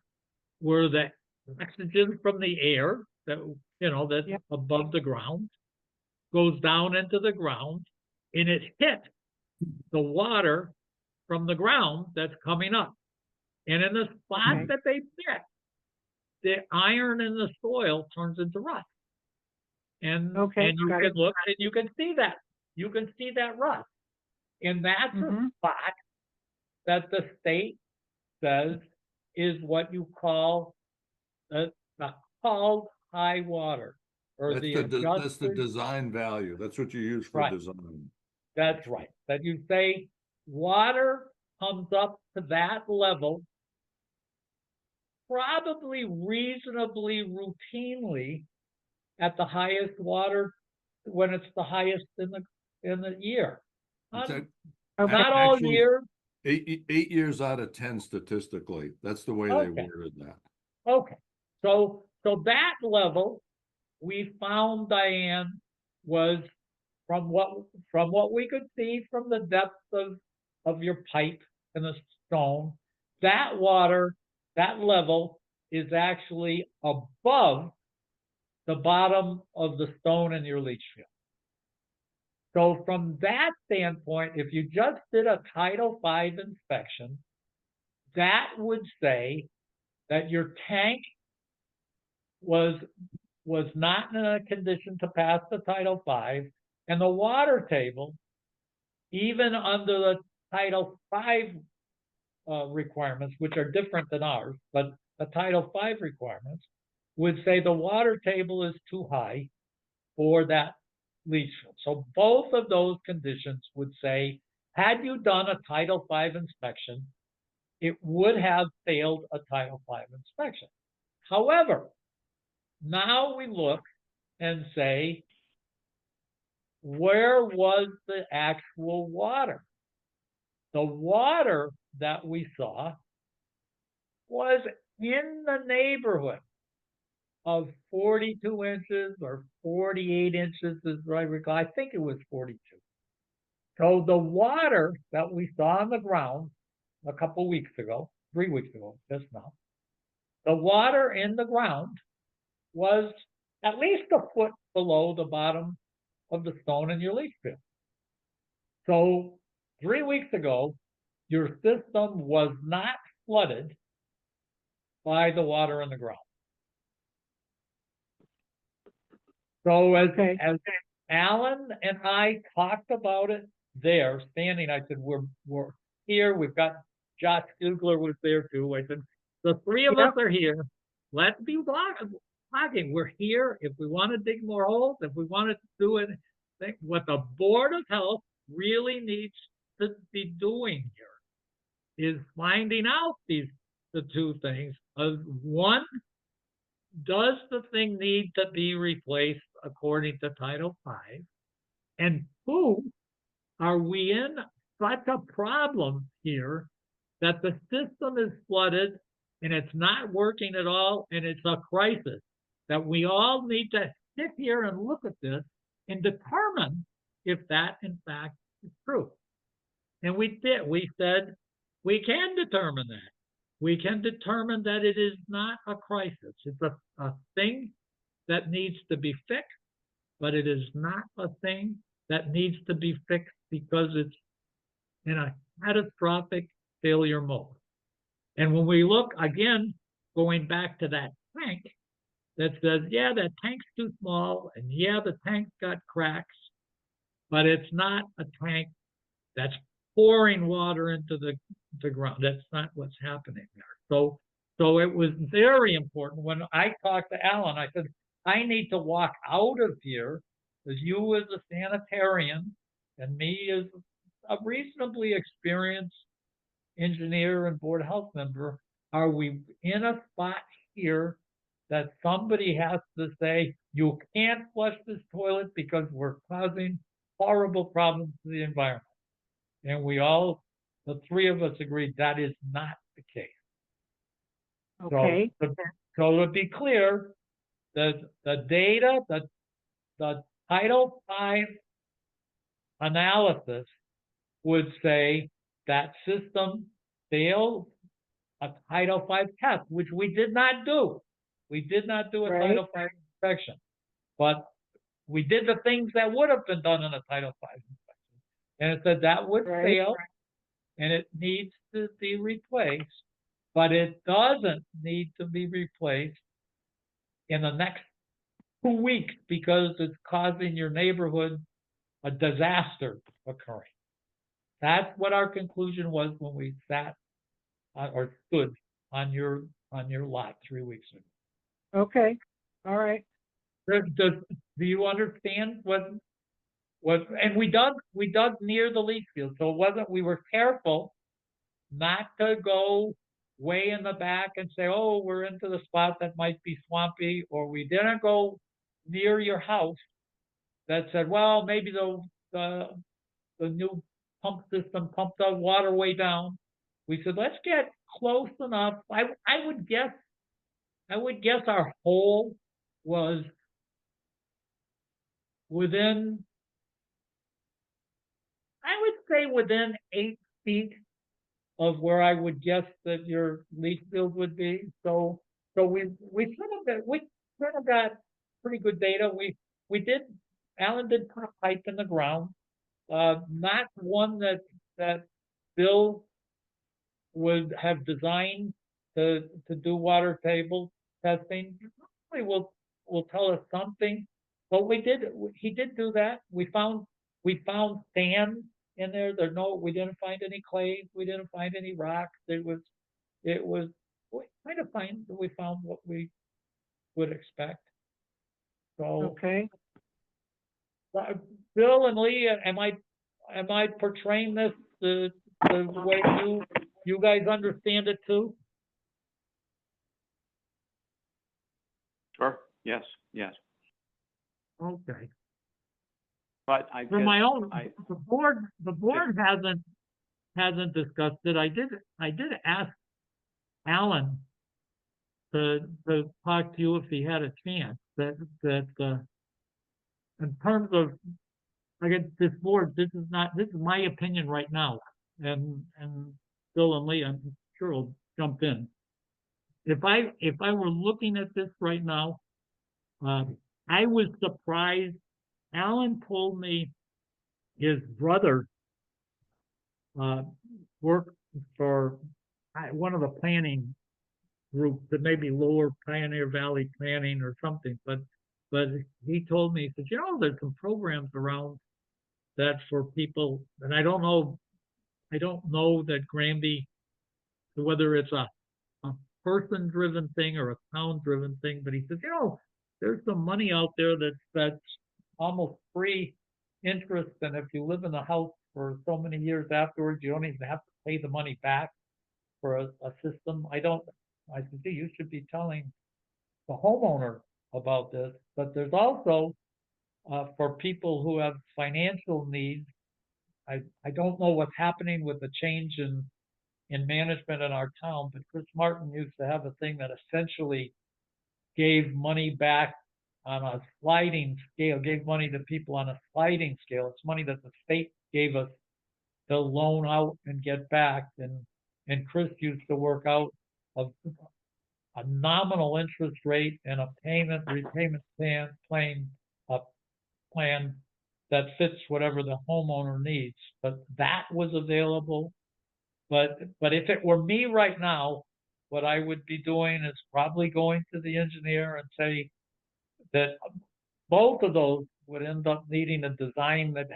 where the oxygen from the air that's Yep. above the ground goes down into the ground, and it hits the water from the ground that's coming up. And in the spot Okay. that they hit, the iron in the soil turns into rust. And Okay, and you got can it. look and you can see that. You can see that rust. And that's a Mhm. spot that the state says is what you call called high water, or That's the that's the adjusted. design value. That's what you use for Right. design. That's right. That you say water comes up to that level probably reasonably routinely at the highest water when it's the highest in the year. It's Not, a- Okay. not all actually, years. 8 years out of 10 statistically. That's the way they Okay. worded that. Okay. So that level we found, Diane, was from what we could see from the depth of your pipe and the stone, that water, that level is actually above the bottom of the stone in your leach field. So from that standpoint, if you just did a Title V inspection, that would say that your tank was not in a condition to pass the Title V, and the water table, even under the Title V requirements, which are different than ours, but the Title V requirements would say the water table is too high for that leach field. So both of those conditions would say, had you done a Title V inspection, it would have failed a Title V inspection. However, now we look and say, where was the actual water? The water that we saw was in the neighborhood of 42 inches or 48 inches, as I recall. I think it was 42. So the water that we saw on the ground a couple weeks ago, 3 weeks ago, just now, the water in the ground was at least a foot below the bottom of the stone in your leach field. So 3 weeks ago, your system was not flooded by the water in the ground. So Okay. as Alan and I talked about it there, standing, I said, we're here. We've got Josh Stugler was there too. I said, the three of us are here. Let's be talking. We're here. If we want to dig more holes, if we want to do it, what the Board of Health really needs to be doing here is finding out the two things. One, does the thing need to be replaced according to Title V? And two, are we in such a problem here that the system is flooded and it's not working at all and it's a crisis, that we all need to sit here and look at this and determine if that in fact is true? And we did. We said we can determine that. We can determine that it is not a crisis. It's a thing that needs to be fixed, but it is not a thing that needs to be fixed because it's in a catastrophic failure mode. And when we look again, going back to that tank that says, yeah, that tank's too small, and yeah, the tank's got cracks, but it's not a tank that's pouring water into the ground. That's not what's happening there. So it was very important when I talked to Alan, I said, I need to walk out of here as you as a sanitarian and me as a reasonably experienced engineer and Board of Health member. Are we in a spot here that somebody has to say, you can't flush this toilet because we're causing horrible problems to the environment? And we all, the three of us agreed that is not the case. Okay. So to be clear, the data, the Title V analysis would say that system failed a Title V test, which we did not do. We did not do a Right. Title V inspection, but we did the things that would have been done in a Title V inspection. And it said that would Right. fail and it needs to be replaced, but it doesn't need to be replaced in the next 2 weeks because it's causing your neighborhood a disaster occurring. That's what our conclusion was when we sat or stood on your lot 3 weeks ago. Okay. All right. Do you understand what? And we dug near the leach field, so it wasn't. We were careful not to go way in the back and say, oh, we're into the spot that might be swampy, or we didn't go near your house that said, well, maybe the new pump system pumped the water way down. We said, let's get close enough. I would guess our hole was within, I would say within 8 feet of where I would guess that your leach field would be. So we sort of got pretty good data. Alan did put a pipe in the ground, not one that Bill would have designed to do water table testing. Probably will tell us something, but he did do that. We found sand in there. We didn't find any clays. We didn't find any rocks. We found what we would expect. So Okay. Bill and Lee, am I portraying this the way you guys understand it too? Sure, yes, yes. Okay. But I For guess, my own, I- the board hasn't discussed it. I did ask Alan to talk to you if he had a chance. That in terms of, again, this board, this is my opinion right now, and Bill and Lee, I'm sure will jump in. if I were looking at this right now, I was surprised. Alan told me his brother worked for one of the planning groups that maybe Lower Pioneer Valley Planning or something, but he told me, he said, there's some programs around that for people, and I don't know that Granby, whether it's a person-driven thing or a town-driven thing, but he says, there's some money out there that's almost free interest, and if you live in the house for so many years afterwards, you don't even have to pay the money back for a system. I said, gee, you should be telling the homeowner about this, but there's also for people who have financial needs. I don't know what's happening with the change in management in our town, but Chris Martin used to have a thing that essentially gave money back on a sliding scale, gave money to people on a sliding scale. It's money that the state gave us to loan out and get back. And Chris used to work out a nominal interest rate and a repayment plan that fits whatever the homeowner needs. But that was available. But if it were me right now, what I would be doing is probably going to the engineer and say that both of those would end up needing a design that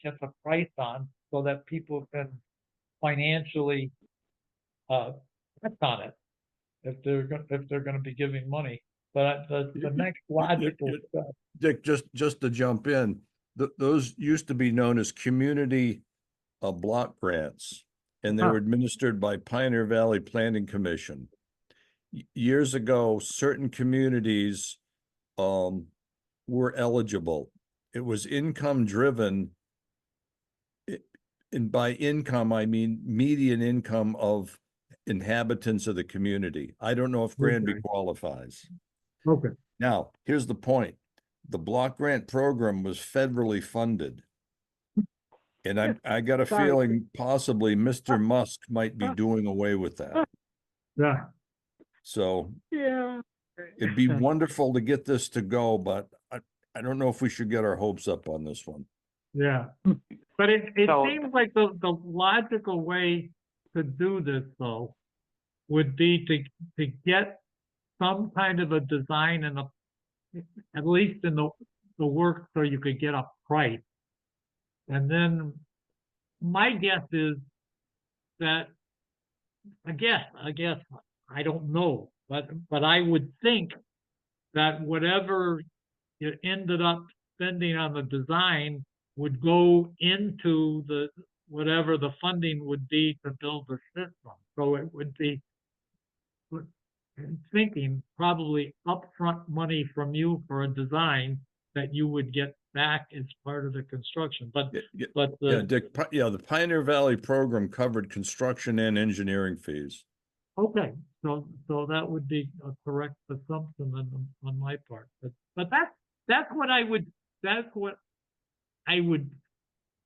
gets a price on, so that people can financially bet on it if they're going to be giving money. But the next logical step. Dick, just to jump in, those used to be known as community block grants, and they were administered by Pioneer Valley Planning Commission. Years ago, certain communities were eligible. It was income driven. And by income, I mean median income of inhabitants of the community. I don't know if Granby qualifies. Okay. Now, here's the point. The block grant program was federally funded. And I got a feeling possibly Mr. Musk might be doing away with that. Yeah. So Yeah. it'd be wonderful to get this to go, but I don't know if we should get our hopes up on this one. Yeah. But it So- seems like the logical way to do this, though, would be to get some kind of a design and at least in the work, so you could get a price. And then my guess is that, I guess, I don't know, but I would think that whatever you ended up spending on the design would go into whatever the funding would be to build the system. So it would be, I'm thinking, probably upfront money from you for a design that you would get back as part of the construction. But Yeah, the Dick, the Pioneer Valley program covered construction and engineering fees. okay, so that would be a correct assumption on my part. But that's what I would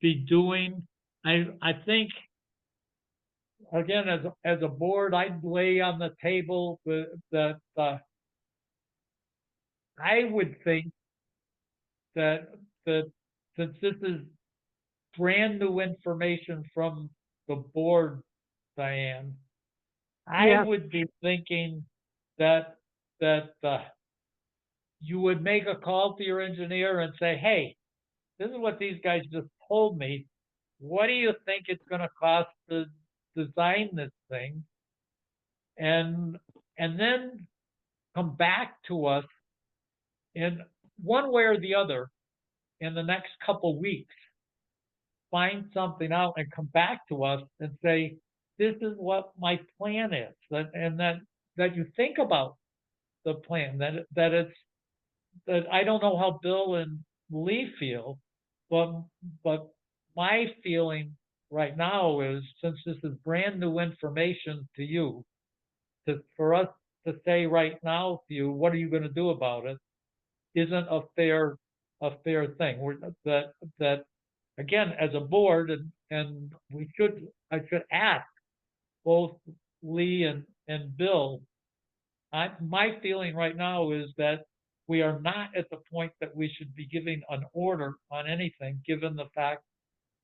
be doing. I think, again, as a board, I'd lay on the table that I would think that since this is brand new information from the board, Diane, I Yes. would be thinking that you would make a call to your engineer and say, hey, this is what these guys just told me. What do you think it's going to cost to design this thing? And then come back to us in one way or the other in the next couple weeks. Find something out and come back to us and say, this is what my plan is. And that you think about the plan, that I don't know how Bill and Lee feel, but my feeling right now is, since this is brand new information to you, for us to say right now to you, what are you going to do about it, isn't a fair thing. That again, as a board, and I should ask both Lee and Bill my feeling right now is that we are not at the point that we should be giving an order on anything, given the fact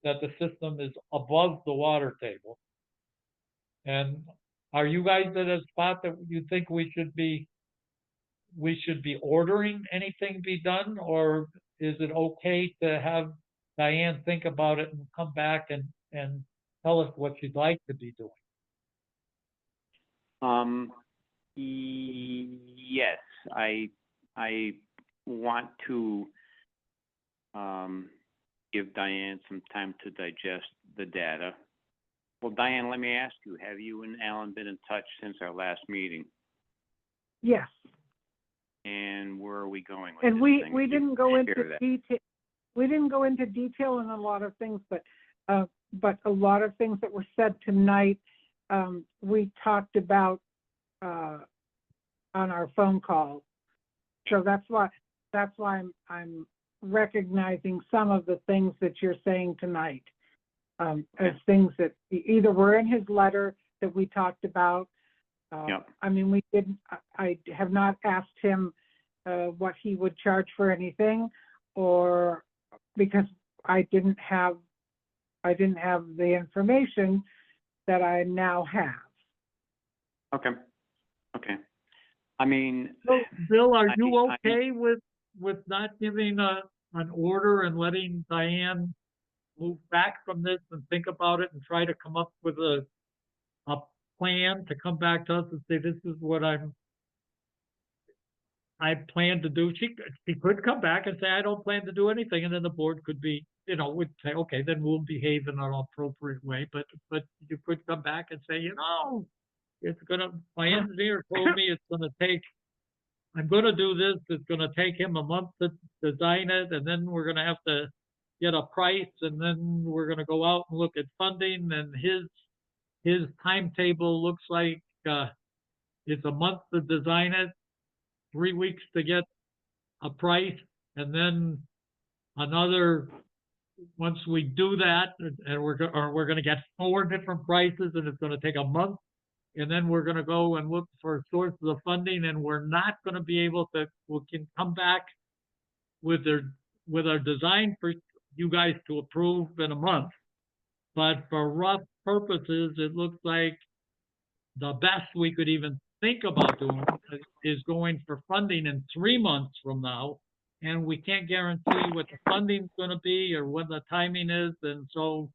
that the system is above the water table. And are you guys at a spot that you think we should be ordering anything be done, or is it okay to have Diane think about it and come back and tell us what she'd like to be doing? Yes, I want to give Diane some time to digest the data. Well, Diane, let me ask you, have you and Alan been in touch since our last meeting? Yes, And where are we going with and this we thing? we If you didn't can go into share that. detail. We didn't go into detail on a lot of things, but a lot of things that were said tonight, we talked about on our phone call. So that's why I'm recognizing some of the things that you're saying tonight as things that either were in his letter that we talked about. Yep. I mean, I have not asked him what he would charge for anything, or because I didn't have the information that I now have. Okay. Okay. I mean, Bill, are you I- okay with not giving an order and letting Diane move back from this and think about it and try to come up with a plan to come back to us and say, this is what I plan to do? She could come back and say, I don't plan to do anything, and then the board could be, would say, okay, then we'll behave in an appropriate way. But you could come back and say, my engineer told me it's gonna take, I'm gonna do this, it's gonna take him a month to design it, and then we're gonna have to get a price, and then we're gonna go out and look at funding, and his timetable looks like it's a month to design it, 3 weeks to get a price, and then another, once we do that, and we're going to get 4 different prices, and it's going to take a month, and then we're going to go and look for sources of funding, and we're not going to be able to, we can come back with our design for you guys to approve in a month. But for rough purposes, it looks like the best we could even think about doing is going for funding in 3 months from now. And we can't guarantee what the funding's going to be or when the timing is. And so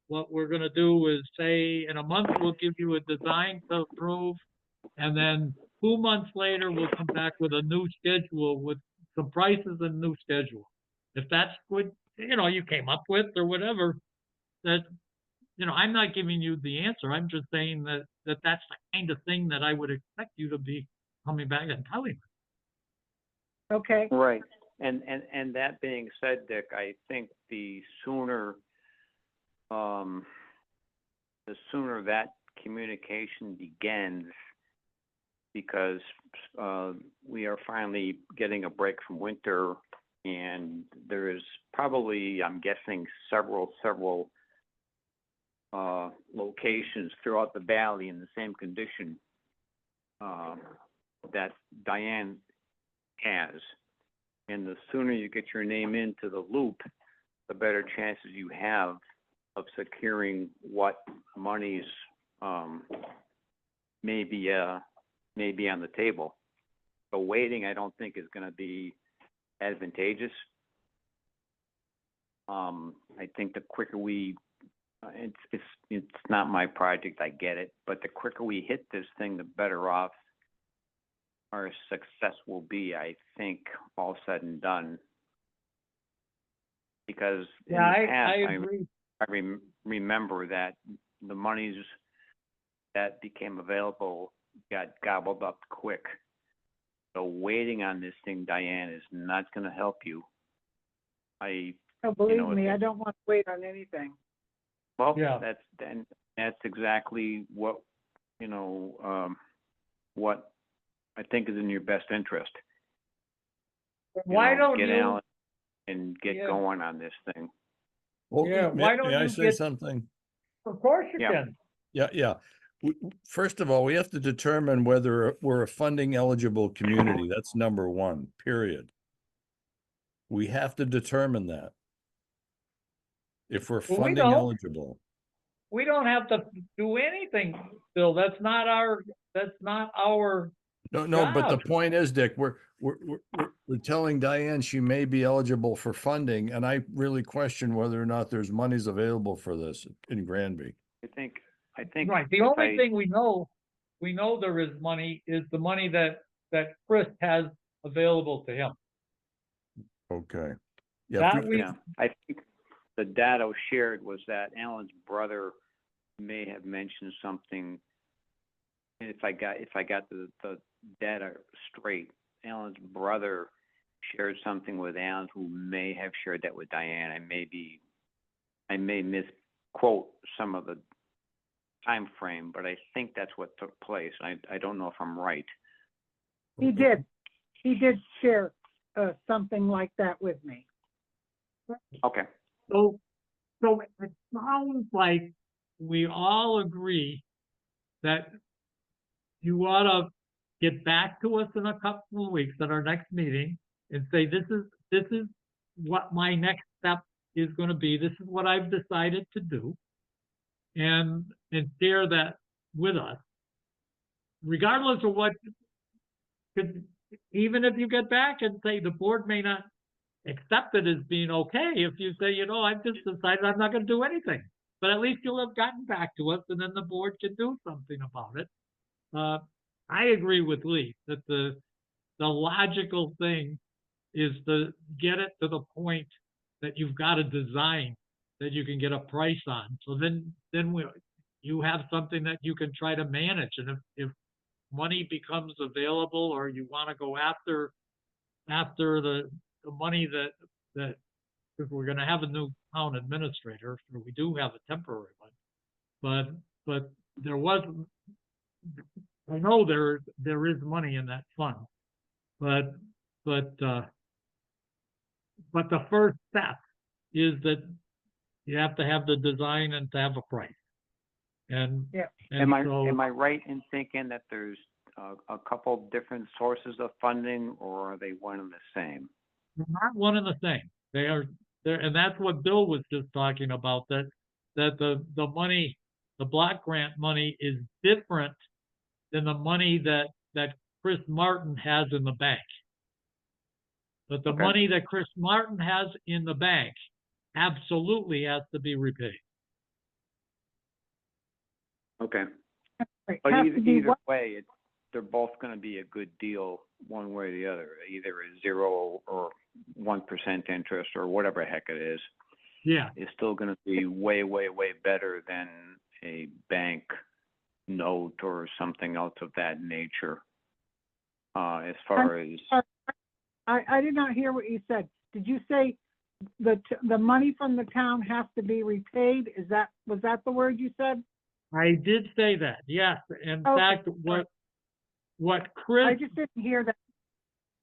what we're going to do is say in a month, we'll give you a design to approve. And then 2 months later, we'll come back with a new schedule with some prices and new schedule. If that's what, you came up with or whatever, that, I'm not giving you the answer. I'm just saying that that's the kind of thing that I would expect you to be coming back and telling me. Okay. right. And that being said, Dick, I think the sooner that communication begins, because we are finally getting a break from winter, and there is probably, I'm guessing, several locations throughout the valley in the same condition that Diane has. And the sooner you get your name into the loop, the better chances you have of securing what monies may be on the table. So waiting, I don't think, is going to be advantageous. I think the quicker we it's not my project, I get it, but the quicker we hit this thing, the better off our success will be, I think, all said and done. Because in the past, I agree. I remember that the monies that became available got gobbled up quick. So waiting on this thing, Diane, is not going to help you. Oh, believe me, I don't want to wait on anything. Well, Yeah. that's exactly what what I think is in your best interest. Why don't get you? Alan and get going on this thing. Well, Yeah, why don't may I you say get- something? Of course you Yeah. can. Yeah. First of all, we have to determine whether we're a funding eligible community. That's number one, period. We have to determine that. If we're Well, we funding don't. eligible. We don't have to do anything, Bill. That's not our No, but the job. point is, Dick, we're telling Diane she may be eligible for funding, and I really question whether or not there's monies available for this in Granby. I think Right. The if only I- thing we know there is money is the money that Chris has available to him. Okay. Yeah, That we, Yeah, I think the data shared was that Alan's brother may have mentioned something. And if I got the data straight, Alan's brother shared something with Alan, who may have shared that with Diane. I may misquote some of the time frame, but I think that's what took place. I don't know if I'm right. He did share something like that with me. Okay. so it sounds like we all agree that you ought to get back to us in a couple of weeks at our next meeting and say, this is what my next step is going to be. This is what I've decided to do. And share that with us. Regardless of what, even if you get back and say the board may not accept it as being okay, if you say, I've just decided I'm not going to do anything. But at least you'll have gotten back to us, and then the board can do something about it. I agree with Lee that the logical thing is to get it to the point that you've got a design that you can get a price on. So then you have something that you can try to manage. And if money becomes available, or you want to go after the money that if we're going to have a new town administrator, or we do have a temporary one, but there wasn't. I know there is money in that fund, but the first step is that you have to have the design and to have a price. And Yeah. and Am I right in thinking that there's a couple different sources of funding, or are they one and the same? not one and the same. They are there, and that's what Bill was just talking about. That the money, the block grant money, is different than the money that Chris Martin has in the bank. But the Okay. money that Chris Martin has in the bank absolutely has to be repaid. Okay. It But has to be either what- way, they're both going to be a good deal one way or the other, either a 0 or 1% interest or whatever the heck it is. Yeah. It's still going to be way, way, way better than a bank note or something else of that nature. As far as I did not hear what you said. Did you say the money from the town has to be repaid? Was that the word you said? I did say that, yes. In Okay. fact, what Chris, I just didn't hear that.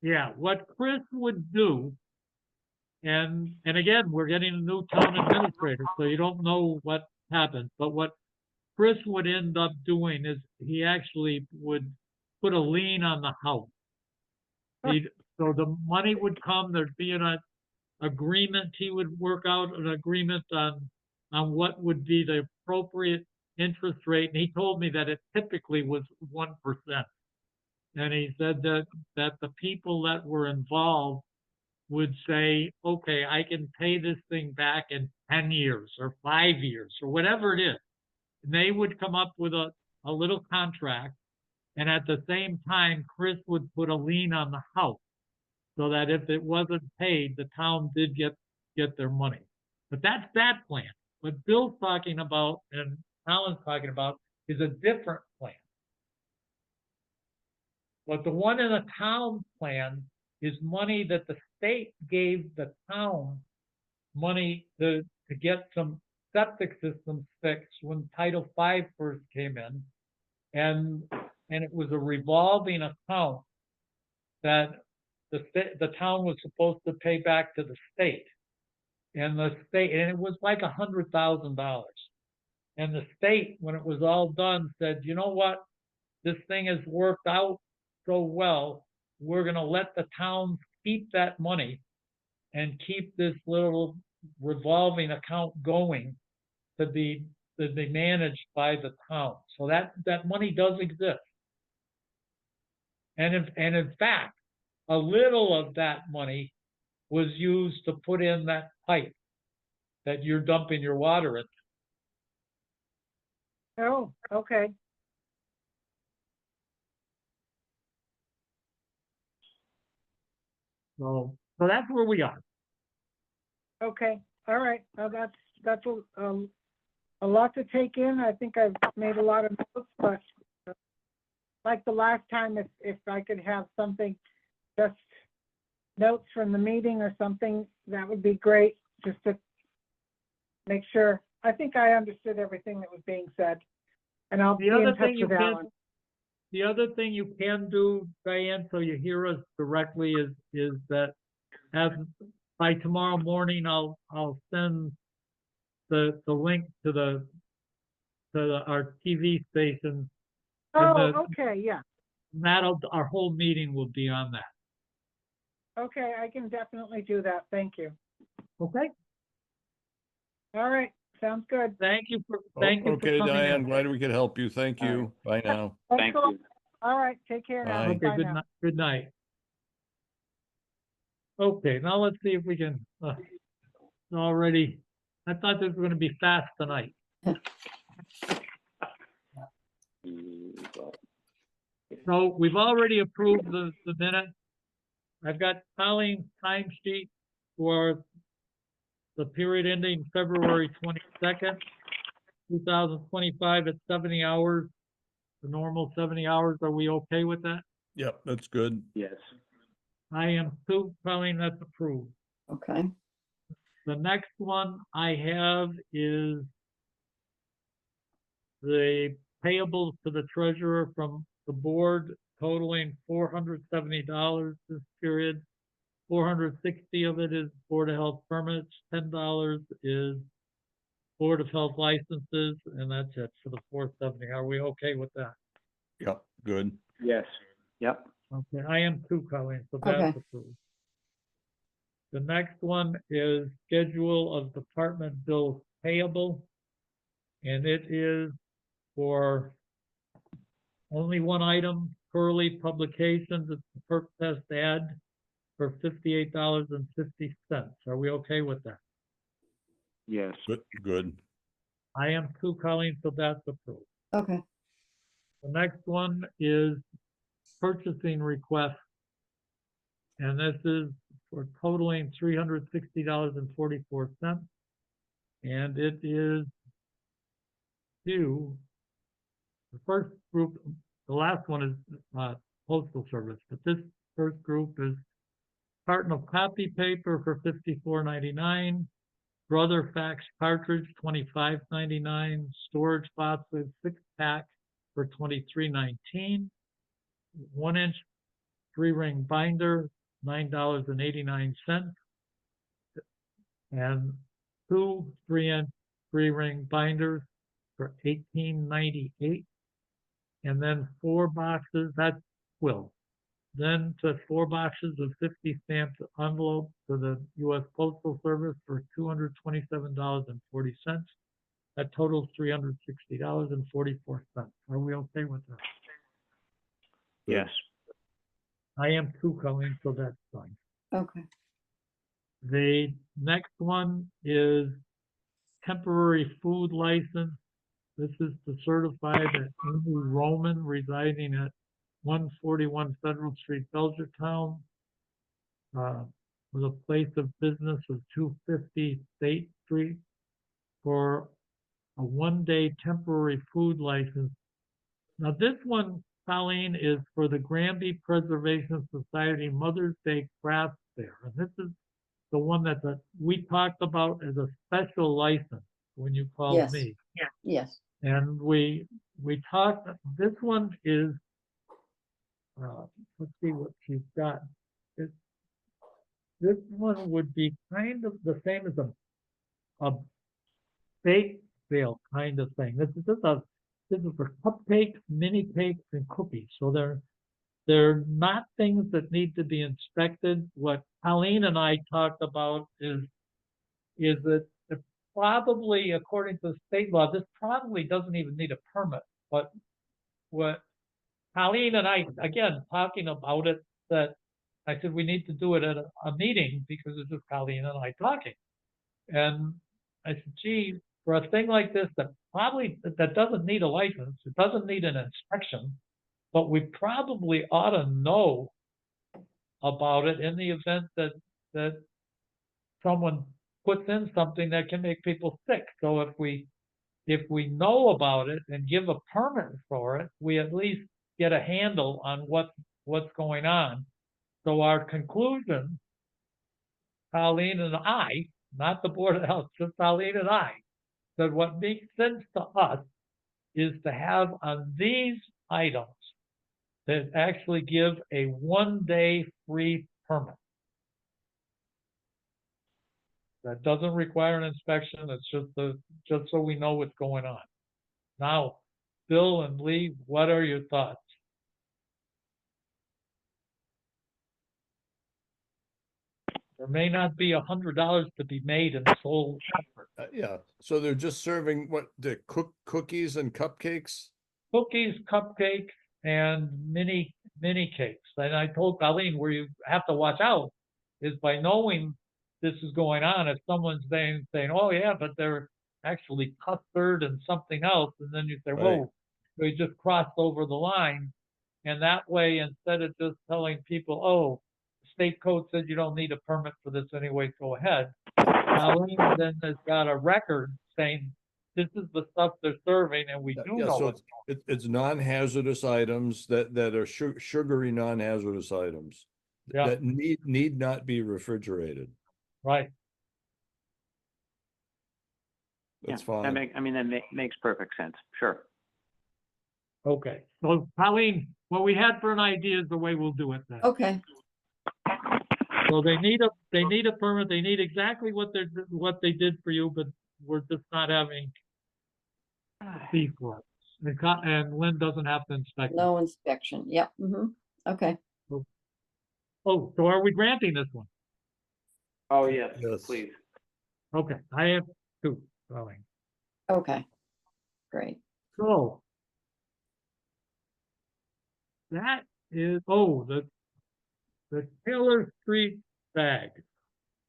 yeah, what Chris would do, and again, we're getting a new town administrator, so you don't know what happens, but what Chris would end up doing is he actually would put a lien on the house. So the money would come, there'd be an agreement, he would work out an agreement on what would be the appropriate interest rate, and he told me that it typically was 1%. And he said that the people that were involved would say, okay, I can pay this thing back in 10 years or 5 years or whatever it is. And they would come up with a little contract, and at the same time, Chris would put a lien on the house so that if it wasn't paid, the town did get their money. But that's that plan. What Bill's talking about and Alan's talking about is a different plan. But the one in the town plan is money that the state gave the town money to get some septic systems fixed when Title V first came in. And it was a revolving account that the town was supposed to pay back to the state. And it was like $100,000. And the state, when it was all done, said, you know what? This thing has worked out so well, we're gonna let the towns keep that money and keep this little revolving account going to be managed by the town. So that money does exist. And in fact, a little of that money was used to put in that pipe that you're dumping your water in. Oh, okay. So that's where we are. Okay, all right. That's a lot to take in. I think I've made a lot of notes, but like the last time, if I could have something, just notes from the meeting or something, that would be great, just to make sure. I think I understood everything that was being said, and I'll be The other in touch thing you with can, Alan. the other thing you can do, Diane, so you hear us directly is that by tomorrow morning, I'll send the link to our TV station. Oh, the- okay, yeah. Our whole meeting will be on that. Okay, I can definitely do that. Thank you. Okay? All right, sounds good. Thank you for Oh, coming okay, Diane, in. glad we could help you. Thank All right. you. Bye now. Thank you. All right, take care now. Bye. Okay, Bye good now. night. Good night. Okay, now let's see if we can, already, I thought this was gonna be fast tonight. So we've already approved the minute. I've got Colleen's timesheet for the period ending February 22nd, 2025 at 70 hours, the normal 70 hours. Are we okay with that? Yep, that's good. Yes. I am too, Colleen, that's approved. Okay, The next one I have is the payables to the treasurer from the board totaling $470 this period. 460 of it is Board of Health permits, $10 is Board of Health licenses, and that's it for the 470. Are we okay with that? Yep, good. Yes. Yep. Okay, I am too, Colleen, so Okay. that's approved. The next one is schedule of department bills payable. And it is for only one item, Curly Publications, it's the perk test ad for $58.50. Are we okay with that? Yes. Good, good. I am too, Colleen, so that's approved. okay, The next one is purchasing request. And this is for totaling $360.44. And it is due, the first group, the last one is postal service, but this first group is carton of copy paper for $54.99, Brother Fax cartridge $25.99, storage boxes 6-pack for $23.19, 1-inch 3-ring binder $9.89, and 2 3-inch 3-ring binders for $18.98, and then 4 boxes, that's Quill. Then to 4 boxes of 50 stamped envelopes for the U.S. Postal Service for $227.40. That totals $360.44. Are we okay with that? Yes. I am too, Colleen, so that's fine. okay, The next one is temporary food license. This is to certify that Amy Roman residing at 141 Federal Street, Belchertown, with a place of business of 250 State Street for a 1-day temporary food license. Now, this one, Colleen, is for the Granby Preservation Society Mother's Day Craft Fair. And this is the one that we talked about as a special license when you called Yes. me. yes, And we talked, this one is, let's see what she's got. This one would be kind of the same as a bake sale kind of thing. This is for cupcakes, mini cakes, and cookies. So they're not things that need to be inspected. What Colleen and I talked about is that probably, according to state law, this probably doesn't even need a permit. But what Colleen and I, again, talking about it, that I said we need to do it at a meeting because it's just Colleen and I talking. And I said, gee, for a thing like this that doesn't need a license, it doesn't need an inspection, but we probably ought to know about it in the event that someone puts in something that can make people sick. So if we know about it and give a permit for it, we at least get a handle on what's going on. So our conclusion, Colleen and I, not the Board of Health, just Colleen and I, said what makes sense to us is to have on these items that actually give a 1-day free permit. That doesn't require an inspection. It's just so we know what's going on. Now, Bill and Lee, what are your thoughts? There may not be $100 to be made in this whole effort. Yeah, so they're just serving what, the cookies and cupcakes? Cookies, cupcakes, and mini cakes. And I told Colleen where you have to watch out is by knowing this is going on. If someone's saying, oh yeah, but they're actually custard and something else, and then you say, whoa, we just crossed over the line. And that way, instead of just telling people, oh, the state code says you don't need a permit for this anyway, go ahead. Colleen then has got a record saying this is the stuff they're serving, and we do know So what's it's non-hazardous items that are sugary non-hazardous items Yeah. that need not be refrigerated. right. That's Yeah, fine. that makes perfect sense. Sure. Okay, so Colleen, what we had for an idea is the way we'll do it then. Okay, So they need a permit, they need exactly what they did for you, but we're just not having fee for it. And Lynn doesn't have to inspect it. no inspection. Yep. Okay. Oh, so are we granting this one? Oh, yes, Yes. please. Okay, I have two, Colleen. Okay. Great. So that is, the Taylor Street bag.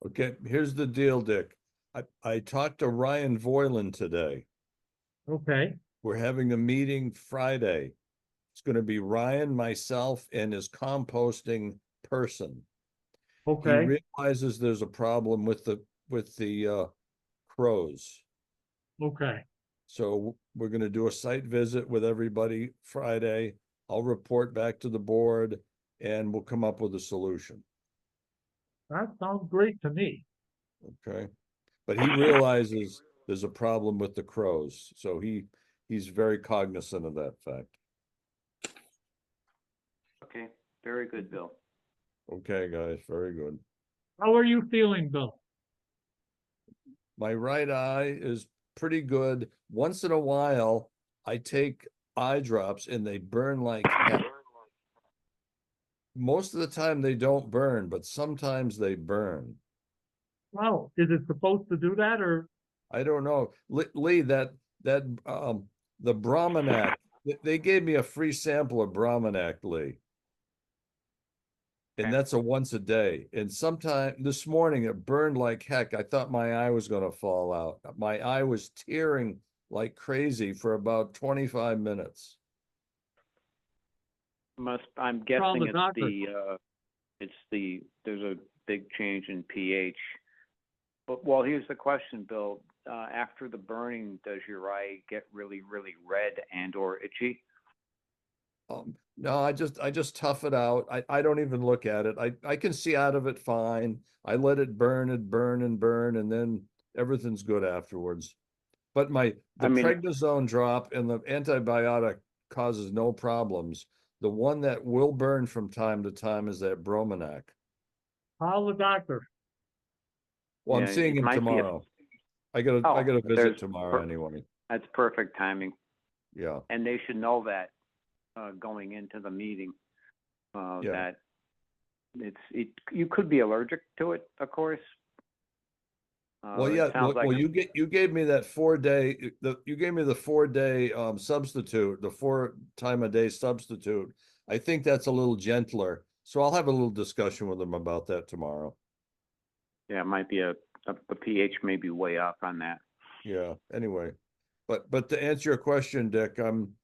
Okay, here's the deal, Dick. I talked to Ryan Voiland today. Okay, We're having a meeting Friday. It's gonna be Ryan, myself, and his composting person. He okay, realizes there's a problem with the crows. okay. So we're gonna do a site visit with everybody Friday. I'll report back to the board and we'll come up with a solution, That sounds great to me. okay? But he realizes there's a problem with the crows, so he's very cognizant of that fact. Okay, very good, Bill. Okay, guys, very good. How are you feeling, Bill? My right eye is pretty good. Once in a while, I take eye drops and they burn like heck. Most of the time they don't burn, but sometimes they burn. Wow, is it supposed to do that or? I don't know. Lee, the Brahmanac, they gave me a free sample of Brahmanac, Lee. And Okay. that's a once a day. And sometime this morning it burned like heck. I thought my eye was gonna fall out. My eye was tearing like crazy for about 25 minutes. I'm Call the guessing doctor. there's a big change in pH. But, well, here's the question, Bill. After the burning, does your eye get really, really red and or itchy? No, I just tough it out. I don't even look at it. I can see out of it fine. I let it burn and burn and burn, and then everything's good afterwards. But the prednisone drop and the antibiotic causes no problems. The one that will burn from time to time is that Bromanac. Call the doctor. Well, I'm Yeah, seeing it him might be a- tomorrow. I got Oh, a visit there's tomorrow per- anyway. That's perfect timing. Yeah, And they should know that, going into the meeting, Yeah. that you could be allergic to it, of course. well, It yeah, sounds like, you gave me that 4-day, you gave me the 4-day substitute, the 4 time a day substitute. I think that's a little gentler, so I'll have a little discussion with them about that tomorrow. yeah, it might be the pH may be way up on that. Yeah, anyway, but to answer your question, Dick, I'm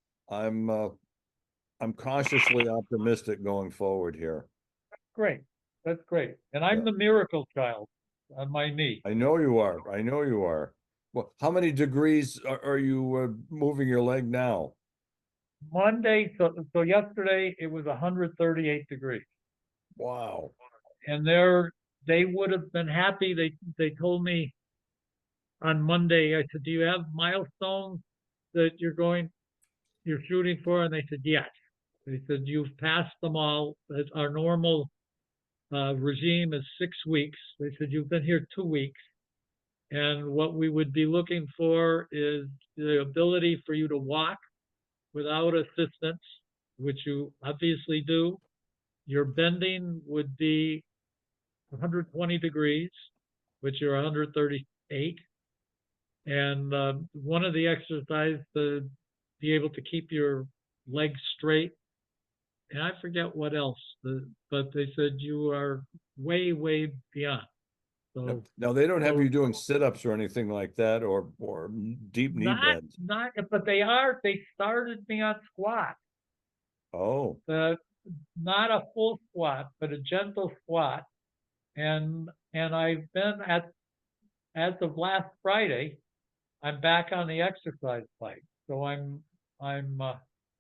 cautiously optimistic going forward here. Great, that's great. And I'm Yeah. the miracle child on my knee. I know you are. I know you are. Well, how many degrees are you moving your leg now? Monday, so yesterday it was 138 degrees. Wow. And they would have been happy. They told me on Monday, I said, do you have milestones that you're shooting for? And they said, yes. They said, you've passed them all. That our normal regime is 6 weeks. They said, you've been here 2 weeks. And what we would be looking for is the ability for you to walk without assistance, which you obviously do. Your bending would be 120 degrees, which you're 138. And one of the exercises to be able to keep your legs straight. And I forget what else, but they said you are way, way beyond. So Now they don't have so you doing sit-ups or anything like that, or deep knee bends. but they started me on squat. Oh, Not a full squat, but a gentle squat. And I've been as of last Friday, I'm back on the exercise bike. So I'm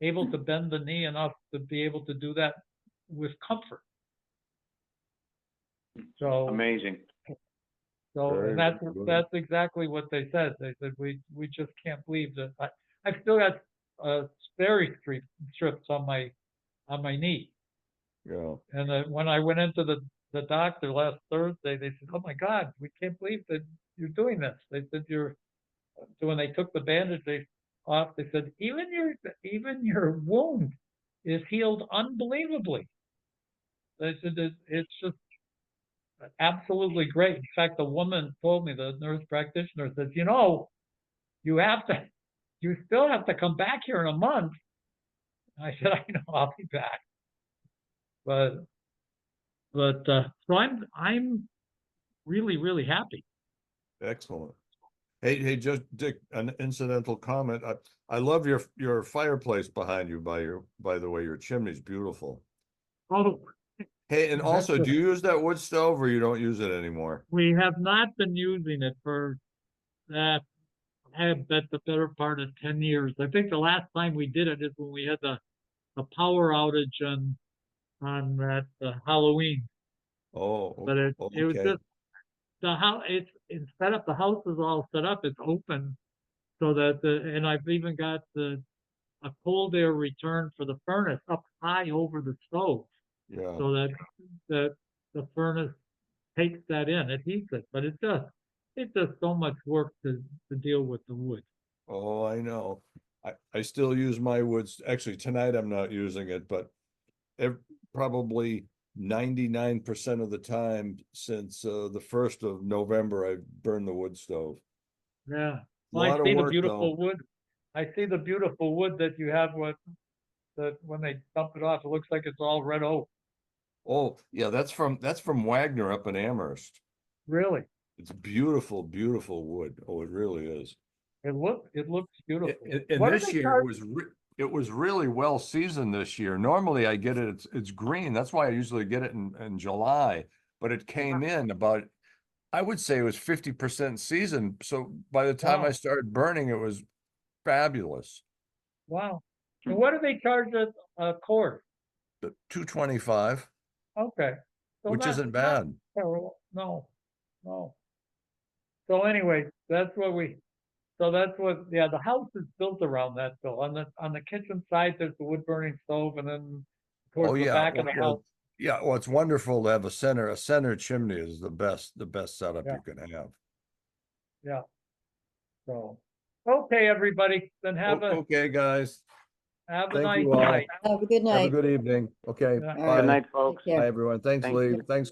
able to bend the knee enough to be able to do that with comfort. So Amazing. Very and good. that's exactly what they said. They said we just can't believe that I've still got Sperry strips on my knee. Yeah. And when I went into the doctor last Thursday, they said, "Oh my God, we can't believe that you're doing this." They said so when they took the bandage off, they said even your wound is healed unbelievably. They said it's just absolutely great. In fact, the woman told me, the nurse practitioner says, you still have to come back here in a month. I said, I know, I'll be back. But so I'm really, really happy. Excellent. Hey, just Dick, an incidental comment. I love your fireplace behind you. By the way, your chimney's beautiful. Oh, Hey, and that's also, a- do you use that wood stove or you don't use it anymore? we have not been using it for that. I bet the better part of 10 years. I think the last time we did it is when we had the power outage on that Halloween. Oh, But it was okay. just it's set up. The house is all set up. It's open so that and I've even got a cold air return for the furnace up high over the stove, Yeah. so that the furnace takes that in. It heats it, but it's just so much work to deal with the wood. Oh, I know. I still use my woods. Actually, tonight I'm not using it, but probably 99% of the time since the 1st of November, I've burned the wood stove. Yeah. A Well, I lot of see the work, beautiful though. wood. I see the beautiful wood that you have that when they dump it off, it looks like it's all red oak. Oh, yeah, that's from Wagner up in Amherst. Really. It's beautiful, beautiful wood. Oh, it really is. It looks beautiful. And What do this they year charge? it was really well seasoned this year. Normally I get it, it's green. That's why I usually get it in July, but it came in about, I would say it was 50% seasoned. So by the time I Wow. started burning, it was fabulous. Wow. And what do they charge a cord? The 225, Okay. So which not isn't bad. terrible. No, no. So anyway, yeah, the house is built around that. So on the kitchen side, there's the wood burning stove, and then Oh towards the yeah. back of the house. Yeah. Well, it's wonderful to have a center chimney is the best setup Yeah. you can have. Yeah. So, okay, everybody, then Okay, guys. have a Thank nice you all. night. Have a good Have a night. good evening. Okay, Yeah. All bye. Good night, Take folks. care. Bye, everyone. Thanks, Thank Lee. you. Thanks,